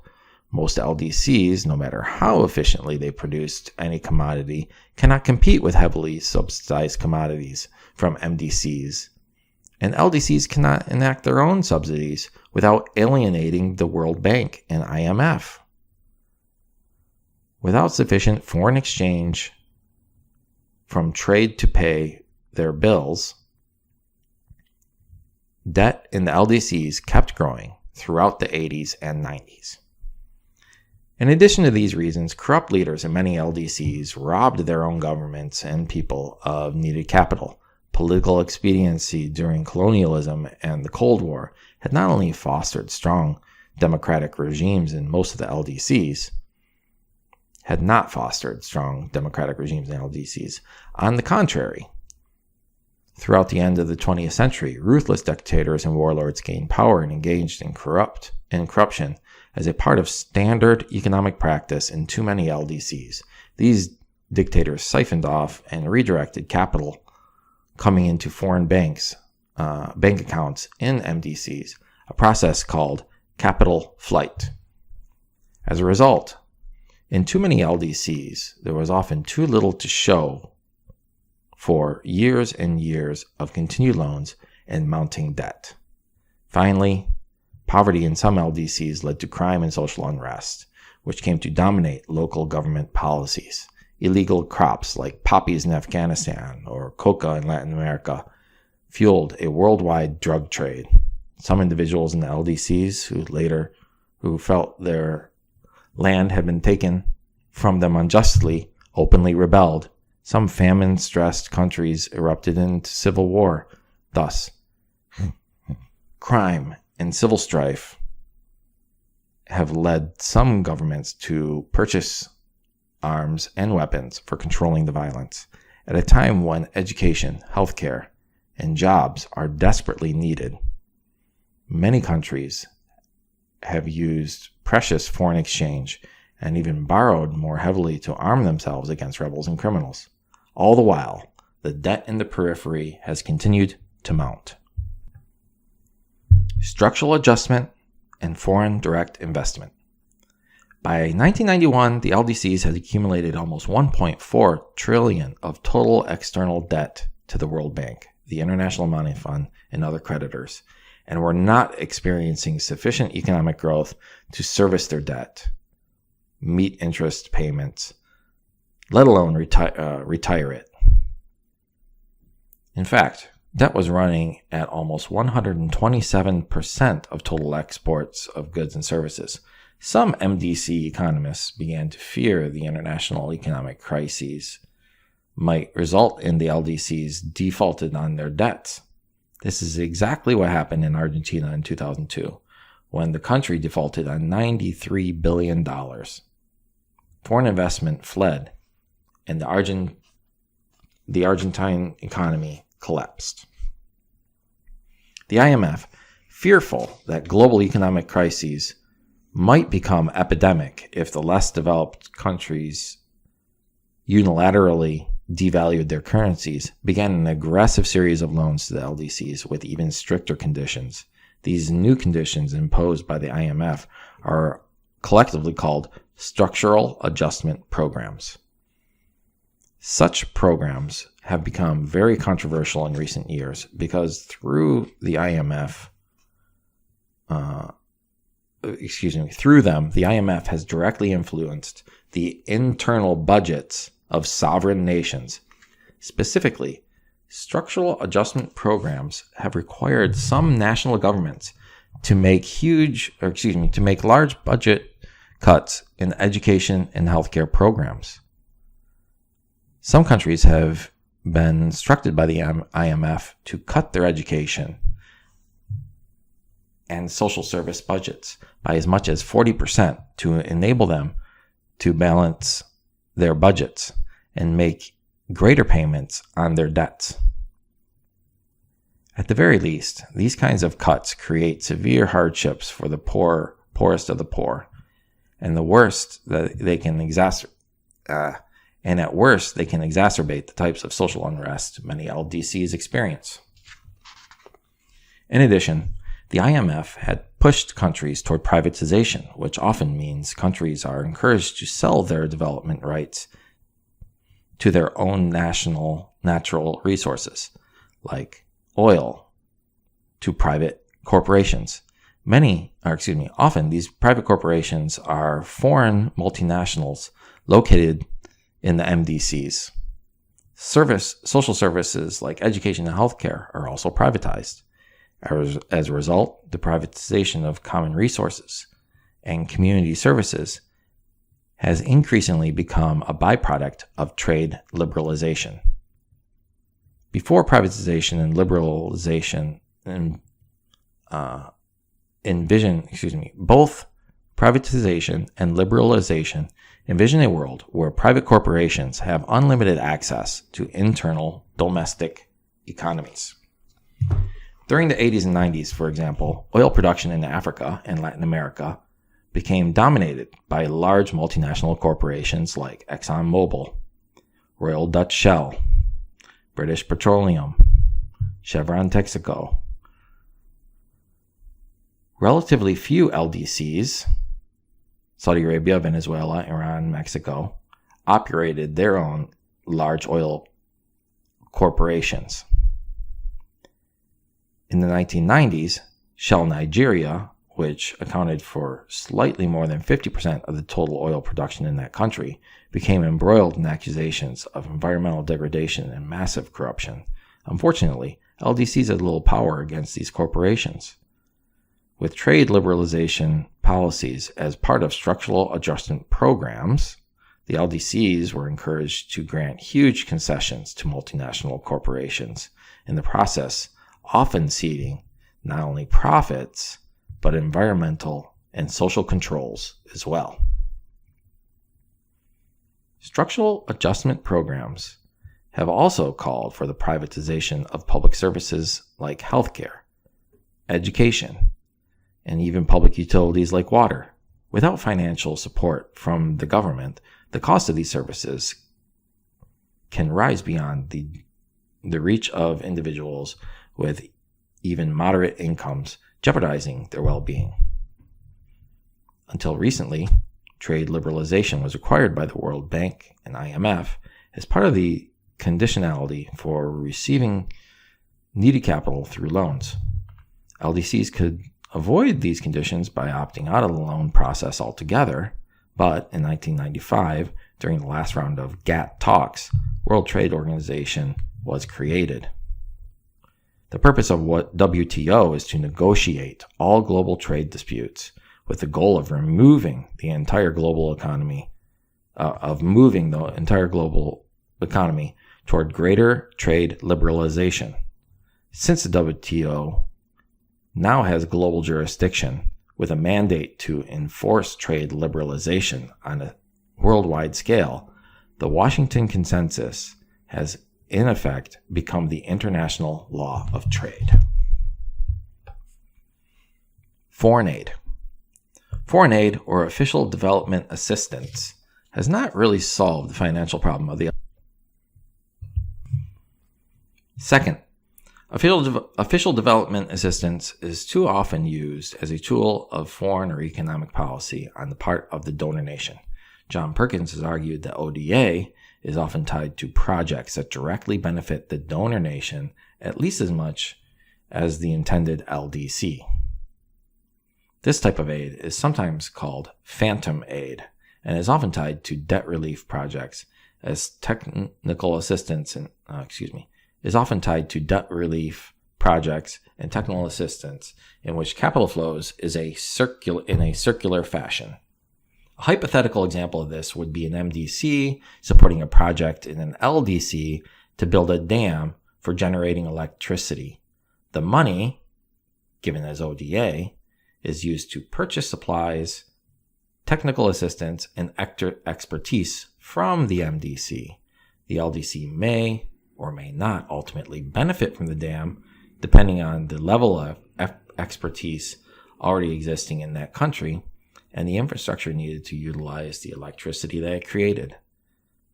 Most LDCs, no matter how efficiently they produced any commodity, cannot compete with heavily subsidized commodities from MDCs And LDCs cannot enact their own subsidies without alienating the World Bank and IMF. Without sufficient foreign exchange from trade to pay their bills, debt in the LDCs kept growing throughout the 80s and 90s. In addition to these reasons, corrupt leaders in many LDCs robbed their own governments and people of needed capital. Political expediency during colonialism and the Cold War had not only fostered strong democratic regimes in most of the LDCs, On the contrary, throughout the end of the 20th century, ruthless dictators and warlords gained power and engaged in corruption as a part of standard economic practice in too many LDCs. These dictators siphoned off and redirected capital coming into foreign bank accounts in MDCs, a process called capital flight. As a result, in too many LDCs, there was often too little to show for years and years of continued loans and mounting debt. Finally, poverty in some LDCs led to crime and social unrest, which came to dominate local government policies. Illegal crops like poppies in Afghanistan or coca in Latin America fueled a worldwide drug trade. Some individuals in the LDCs who felt their land had been taken from them unjustly openly rebelled. Some famine-stressed countries erupted into civil war. Thus, crime and civil strife have led some governments to purchase arms and weapons for controlling the violence. At a time when education, healthcare, and jobs are desperately needed, many countries have used precious foreign exchange and even borrowed more heavily to arm themselves against rebels and criminals. All the while, the debt in the periphery has continued to mount. Structural adjustment and foreign direct investment. By 1991, the LDCs had accumulated almost $1.4 trillion of total external debt to the World Bank, the International Monetary Fund, and other creditors, and were not experiencing sufficient economic growth to service their debt, meet interest payments, let alone retire it. In fact, debt was running at almost 127% of total exports of goods and services. Some MDC economists began to fear the international economic crises might result in the LDCs defaulted on their debts. This is exactly what happened in Argentina in 2002, when the country defaulted on $93 billion. Foreign investment fled, and the Argentine economy collapsed. The IMF, fearful that global economic crises might become epidemic if the less developed countries unilaterally devalued their currencies, began an aggressive series of loans to the LDCs with even stricter conditions. These new conditions imposed by the IMF are collectively called structural adjustment programs. Such programs have become very controversial in recent years because through the IMF, through them, the IMF has directly influenced the internal budgets of sovereign nations. Specifically, structural adjustment programs have required some national governments to make large budget cuts in education and healthcare programs. Some countries have been instructed by the IMF to cut their education and social service budgets by as much as 40% to enable them to balance their budgets and make greater payments on their debts. At the very least, these kinds of cuts create severe hardships for the poorest of the poor, and at worst, they can exacerbate the types of social unrest many LDCs experience. In addition, the IMF had pushed countries toward privatization, which often means countries are encouraged to sell their development rights to their own natural resources, like oil, to private corporations. Often these private corporations are foreign multinationals located in the MDCs. Social services like education and healthcare are also privatized. As a result, the privatization of common resources and community services has increasingly become a byproduct of trade liberalization. Before privatization and liberalization both privatization and liberalization envision a world where private corporations have unlimited access to internal domestic economies. During the 80s and 90s, for example, oil production in Africa and Latin America became dominated by large multinational corporations like ExxonMobil, Royal Dutch Shell, British Petroleum, Chevron Texaco. Relatively few LDCs, Saudi Arabia, Venezuela, Iran, Mexico, operated their own large oil corporations. In the 1990s, Shell Nigeria, which accounted for slightly more than 50% of the total oil production in that country, became embroiled in accusations of environmental degradation and massive corruption. Unfortunately, LDCs had little power against these corporations. With trade liberalization policies as part of structural adjustment programs, the LDCs were encouraged to grant huge concessions to multinational corporations, in the process often ceding not only profits, but environmental and social controls as well. Structural adjustment programs have also called for the privatization of public services like healthcare, education, and even public utilities like water. Without financial support from the government, the cost of these services can rise beyond the reach of individuals with even moderate incomes, jeopardizing their well-being. Until recently, trade liberalization was required by the World Bank and IMF as part of the conditionality for receiving needed capital through loans. LDCs could avoid these conditions by opting out of the loan process altogether, but in 1995, during the last round of GATT talks, World Trade Organization was created. The purpose of what WTO is to negotiate all global trade disputes with the goal of moving the entire global economy toward greater trade liberalization. Since the WTO now has global jurisdiction with a mandate to enforce trade liberalization on a worldwide scale, the Washington Consensus has in effect become the international law of trade. Foreign aid. Foreign aid, or official development assistance, has not really solved the financial problem of the. Second, official development assistance is too often used as a tool of foreign or economic policy on the part of the donor nation. John Perkins has argued that ODA is often tied to projects that directly benefit the donor nation at least as much as the intended LDC. This type of aid is sometimes called phantom aid and is often tied to debt relief projects as technical assistance is often tied to debt relief projects and technical assistance in which capital flows is in a circular fashion. A hypothetical example of this would be an MDC supporting a project in an LDC to build a dam for generating electricity. The money, given as ODA, is used to purchase supplies, technical assistance, and expertise from the MDC. The LDC may or may not ultimately benefit from the dam, depending on the level of expertise already existing in that country and the infrastructure needed to utilize the electricity that it created.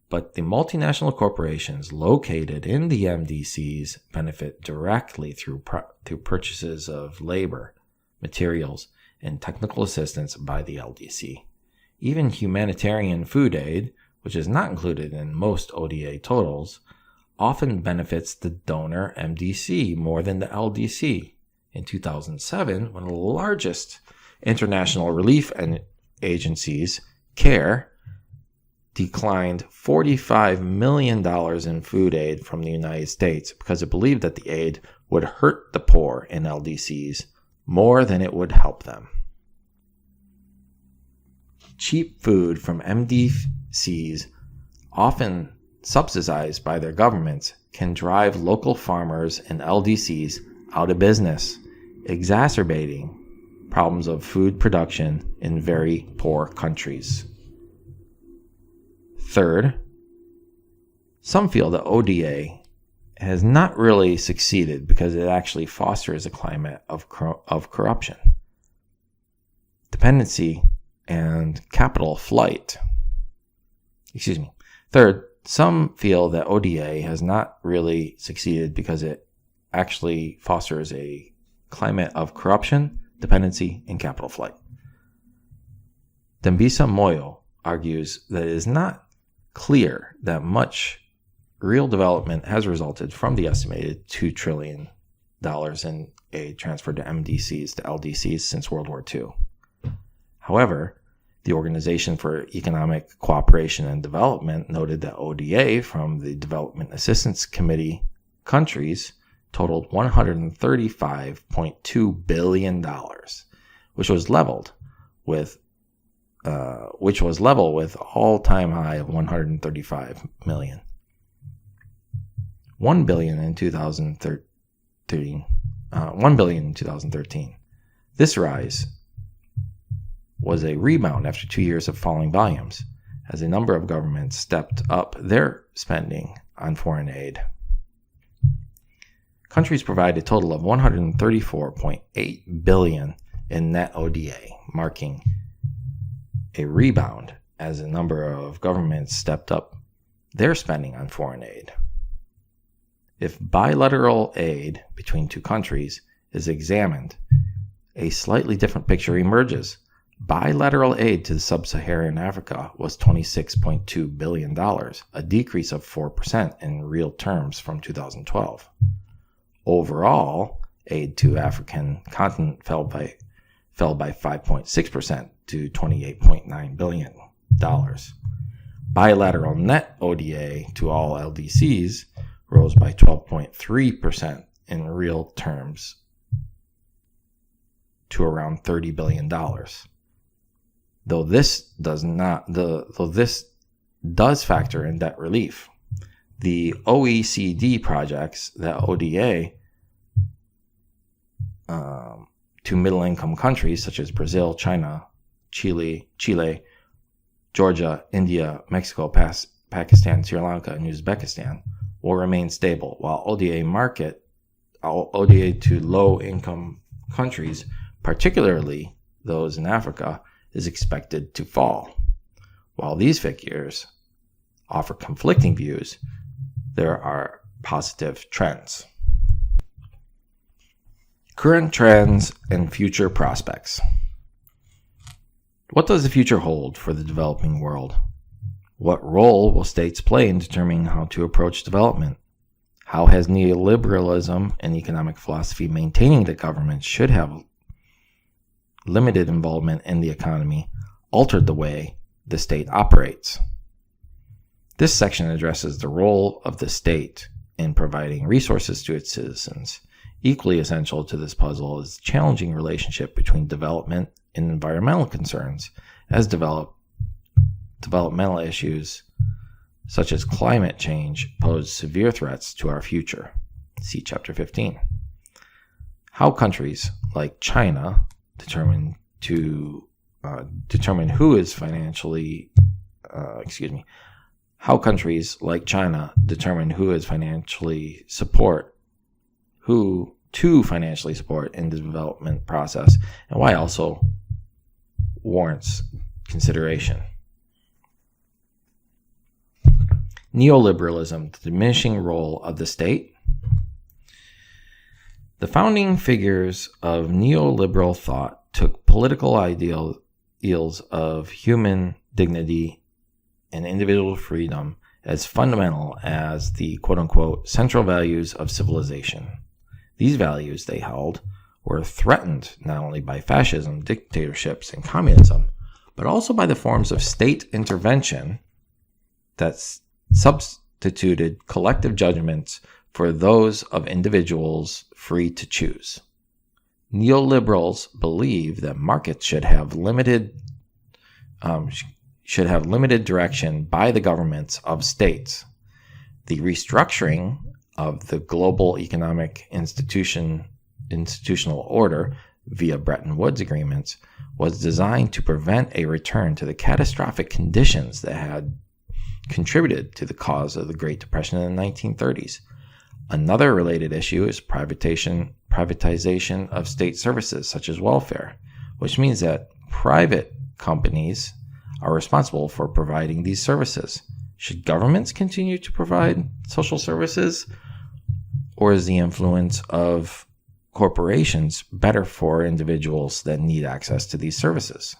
But the multinational corporations located in the MDCs benefit directly through purchases of labor, materials, and technical assistance by the LDC. Even humanitarian food aid, which is not included in most ODA totals, often benefits the donor MDC more than the LDC. In 2007, one of the largest international relief agencies, CARE, declined $45 million in food aid from the United States because it believed that the aid would hurt the poor in LDCs more than it would help them. Cheap food from MDCs, often subsidized by their governments, can drive local farmers and LDCs out of business, exacerbating problems of food production in very poor countries. Third, some feel that ODA has not really succeeded because it actually fosters a climate of corruption, dependency, and capital flight. Third, some feel that ODA has not really succeeded because it actually fosters a climate of corruption, dependency, and capital flight. Dambisa Moyo argues that it is not clear that much real development has resulted from the estimated $2 trillion in aid transferred to MDCs to LDCs since World War II. However, the Organization for Economic Cooperation and Development noted that ODA from the Development Assistance Committee countries totaled $135.2 billion, which was level with all-time high of $135 million. $1 billion in 2013. This rise was a rebound after 2 years of falling volumes, as a number of governments stepped up their spending on foreign aid. Countries provide a total of $134.8 billion in net ODA, marking a rebound as a number of governments stepped up their spending on foreign aid. If bilateral aid between two countries is examined, a slightly different picture emerges. Bilateral aid to sub-Saharan Africa was $26.2 billion, a decrease of 4% in real terms from 2012. Overall, aid to African continent fell by 5.6% to $28.9 billion. Bilateral net ODA to all LDCs rose by 12.3% in real terms to around $30 billion. Though this does factor in debt relief. The OECD projects that ODA to middle-income countries such as Brazil, China, Chile, Georgia, India, Mexico, Pakistan, Sri Lanka, and Uzbekistan will remain stable, while ODA to low-income countries, particularly those in Africa, is expected to fall. While these figures offer conflicting views, there are positive trends. Current trends and future prospects. What does the future hold for the developing world? What role will states play in determining how to approach development? How has neoliberalism and economic philosophy maintaining that government should have limited involvement in the economy altered the way the state operates? This section addresses the role of the state in providing resources to its citizens. Equally essential to this puzzle is the challenging relationship between development and environmental concerns, as developmental issues such as climate change pose severe threats to our future. See Chapter 15. How countries like China determine who is financially support in the development process, and why also warrants consideration. Neoliberalism, the diminishing role of the state. The founding figures of neoliberal thought took political ideals of human dignity and individual freedom as fundamental as the quote-unquote central values of civilization. These values, they held, were threatened not only by fascism, dictatorships, and communism, but also by the forms of state intervention that substituted collective judgments for those of individuals free to choose. Neoliberals believe that markets should have limited direction by the governments of states. The restructuring of the global economic institutional order via Bretton Woods agreements was designed to prevent a return to the catastrophic conditions that had contributed to the cause of the Great Depression in the 1930s. Another related issue is privatization of state services such as welfare, which means that private companies are responsible for providing these services. Should governments continue to provide social services, or is the influence of corporations better for individuals that need access to these services?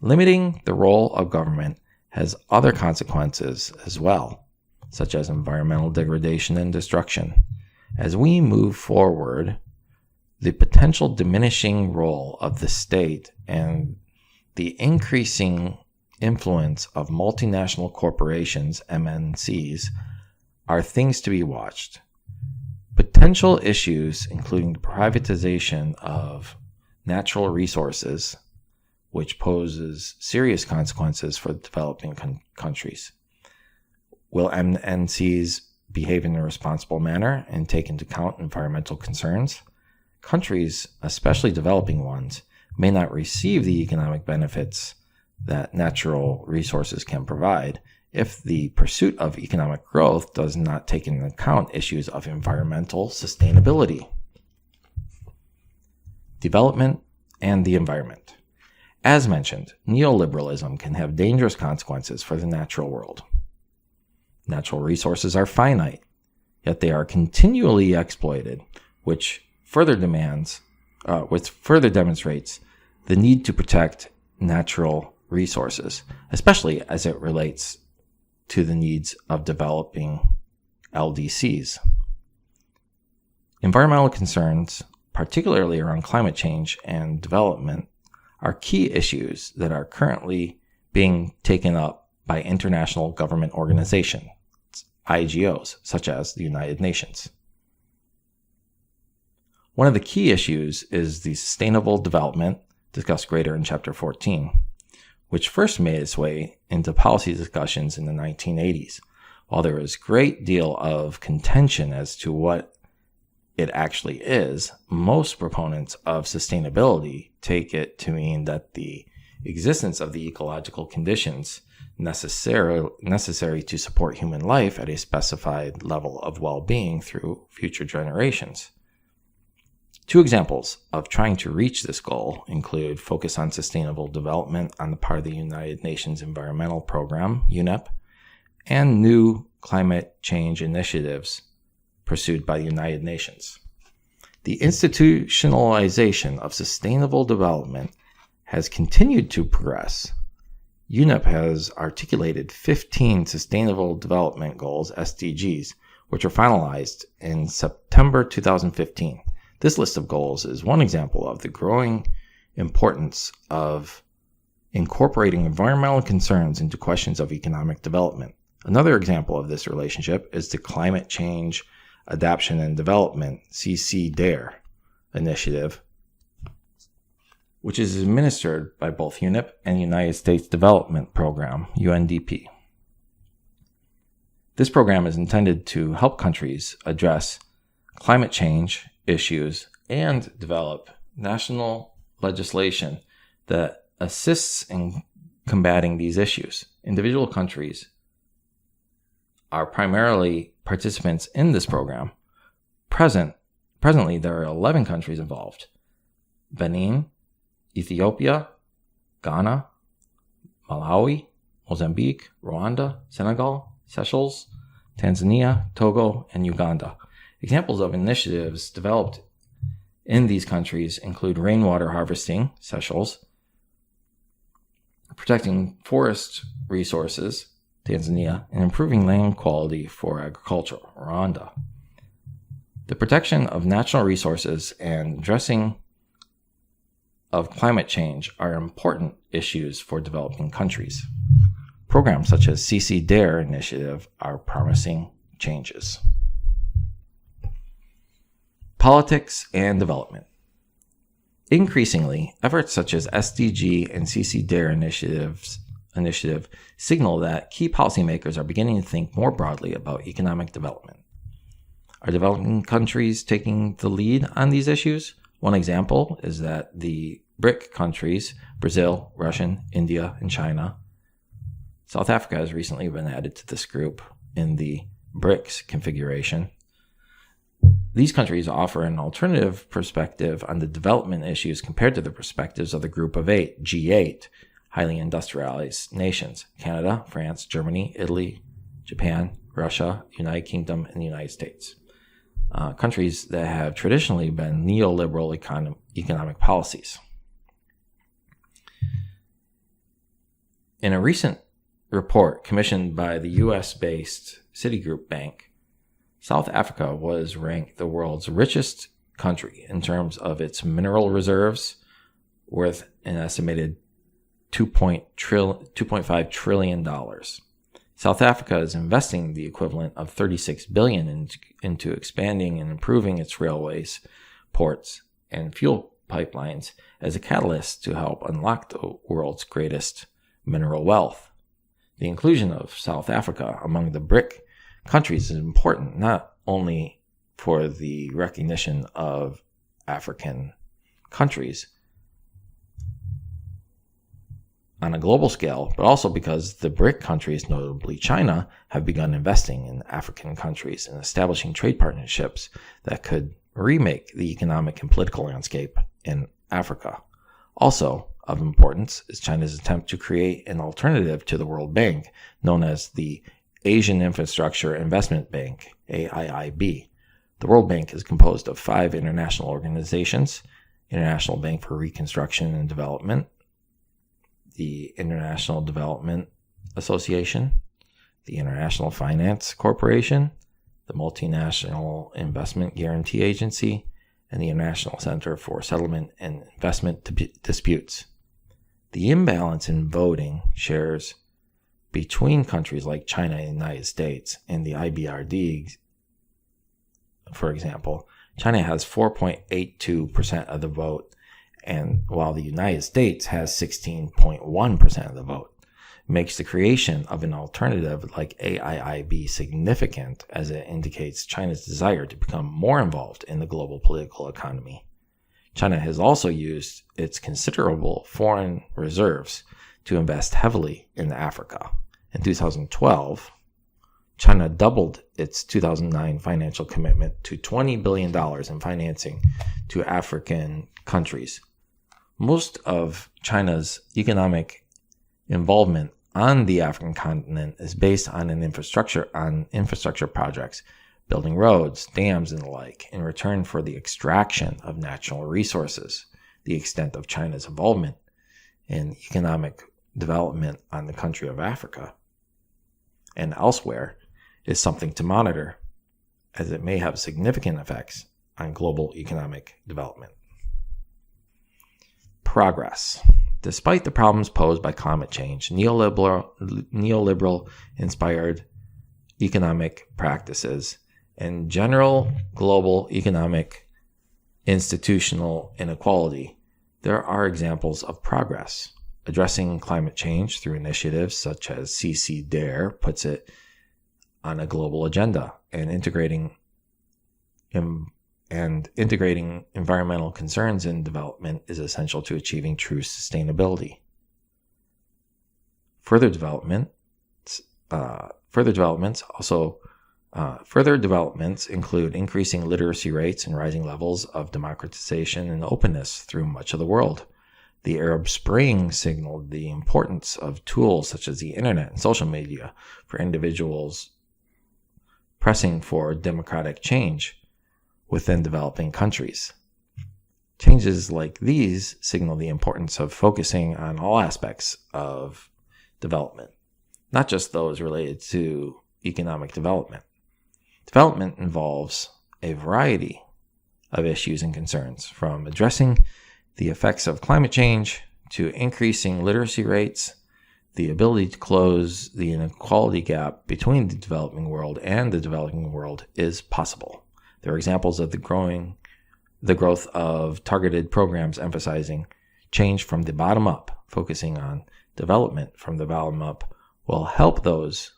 Limiting the role of government has other consequences as well, such as environmental degradation and destruction. As we move forward, the potential diminishing role of the state and the increasing influence of multinational corporations, MNCs, are things to be watched. Potential issues including the privatization of natural resources, which poses serious consequences for developing countries. Will MNCs behave in a responsible manner and take into account environmental concerns? Countries, especially developing ones, may not receive the economic benefits that natural resources can provide if the pursuit of economic growth does not take into account issues of environmental sustainability. Development and the environment. As mentioned, neoliberalism can have dangerous consequences for the natural world. Natural resources are finite, yet they are continually exploited, which further demonstrates the need to protect natural resources, especially as it relates to the needs of developing LDCs. Environmental concerns, particularly around climate change and development, are key issues that are currently being taken up by international government organizations, IGOs, such as the United Nations. One of the key issues is the sustainable development, discussed greater in Chapter 14, which first made its way into policy discussions in the 1980s. While there is a great deal of contention as to what it actually is, most proponents of sustainability take it to mean that the existence of the ecological conditions necessary to support human life at a specified level of well-being through future generations. Two examples of trying to reach this goal include focus on sustainable development on the part of the United Nations Environmental Program, UNEP, and new climate change initiatives pursued by the United Nations. The institutionalization of sustainable development has continued to progress. UNEP has articulated 15 Sustainable Development Goals, SDGs, which were finalized in September 2015. This list of goals is one example of the growing importance of incorporating environmental concerns into questions of economic development. Another example of this relationship is the Climate Change Adaptation and Development, CCDARE, initiative, which is administered by both UNEP and United States Development Program, UNDP. This program is intended to help countries address climate change issues and develop national legislation that assists in combating these issues. Individual countries are primarily participants in this program. Presently, there are 11 countries involved: Benin, Ethiopia, Ghana, Malawi, Mozambique, Rwanda, Senegal, Seychelles, Tanzania, Togo, and Uganda. Examples of initiatives developed in these countries include rainwater harvesting, Seychelles, protecting forest resources, Tanzania, and improving land quality for agriculture, Rwanda. The protection of natural resources and addressing of climate change are important issues for developing countries. Programs such as CC-DARE initiative are promising changes. Politics and development. Increasingly, efforts such as SDG and CC-DARE initiative signal that key policymakers are beginning to think more broadly about economic development. Are developing countries taking the lead on these issues? One example is that the BRIC countries, Brazil, Russia, India, and China. South Africa has recently been added to this group in the BRICS configuration. These countries offer an alternative perspective on the development issues compared to the perspectives of the Group of Eight, G8, highly industrialized nations: Canada, France, Germany, Italy, Japan, Russia, United Kingdom, and the United States. Countries that have traditionally been neoliberal economic policies. In a recent report commissioned by the US-based Citigroup Bank, South Africa was ranked the world's richest country in terms of its mineral reserves, worth an estimated $2.5 trillion. South Africa is investing the equivalent of $36 billion into expanding and improving its railways, ports, and fuel pipelines as a catalyst to help unlock the world's greatest mineral wealth. The inclusion of South Africa among the BRIC countries is important not only for the recognition of African countries on a global scale, but also because the BRIC countries, notably China, have begun investing in African countries and establishing trade partnerships that could remake the economic and political landscape in Africa. Also of importance is China's attempt to create an alternative to the World Bank, known as the Asian Infrastructure Investment Bank, AIIB. The World Bank is composed of 5 international organizations: International Bank for Reconstruction and Development, the International Development Association, the International Finance Corporation, the Multinational Investment Guarantee Agency, and the International Center for Settlement and Investment Disputes. The imbalance in voting shares between countries like China and the United States and the IBRD, for example, China has 4.82% of the vote, and while the United States has 16.1% of the vote, makes the creation of an alternative like AIIB significant, as it indicates China's desire to become more involved in the global political economy. China has also used its considerable foreign reserves to invest heavily in Africa. In 2012, China doubled its 2009 financial commitment to $20 billion in financing to African countries. Most of China's economic involvement on the African continent is based on infrastructure projects, building roads, dams, and the like, in return for the extraction of natural resources. The extent of China's involvement in economic development on the country of Africa and elsewhere is something to monitor, as it may have significant effects on global economic development. Progress. Despite the problems posed by climate change, neoliberal-inspired economic practices, and general global economic institutional inequality, there are examples of progress. Addressing climate change through initiatives such as CC-DARE puts it on a global agenda, and integrating environmental concerns in development is essential to achieving true sustainability. Further developments include increasing literacy rates and rising levels of democratization and openness through much of the world. The Arab Spring signaled the importance of tools such as the internet and social media for individuals pressing for democratic change within developing countries. Changes like these signal the importance of focusing on all aspects of development, not just those related to economic development. Development involves a variety of issues and concerns, from addressing the effects of climate change to increasing literacy rates. The ability to close the inequality gap between the developing world and the developing world is possible. There are examples of the growth of targeted programs emphasizing change from the bottom up. Focusing on development from the bottom up will help those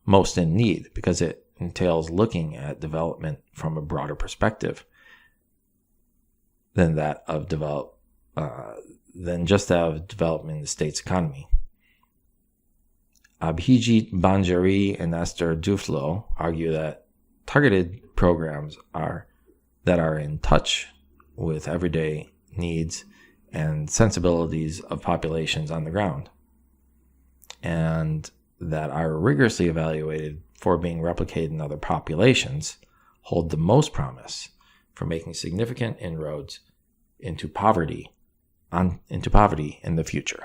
most in need, because it entails looking at development from a broader perspective than that of just that of development in the state's economy. Abhijit Banjari and Esther Duflo argue that targeted programs that are in touch with everyday needs and sensibilities of populations on the ground, and that are rigorously evaluated for being replicated in other populations, hold the most promise for making significant inroads into poverty in the future.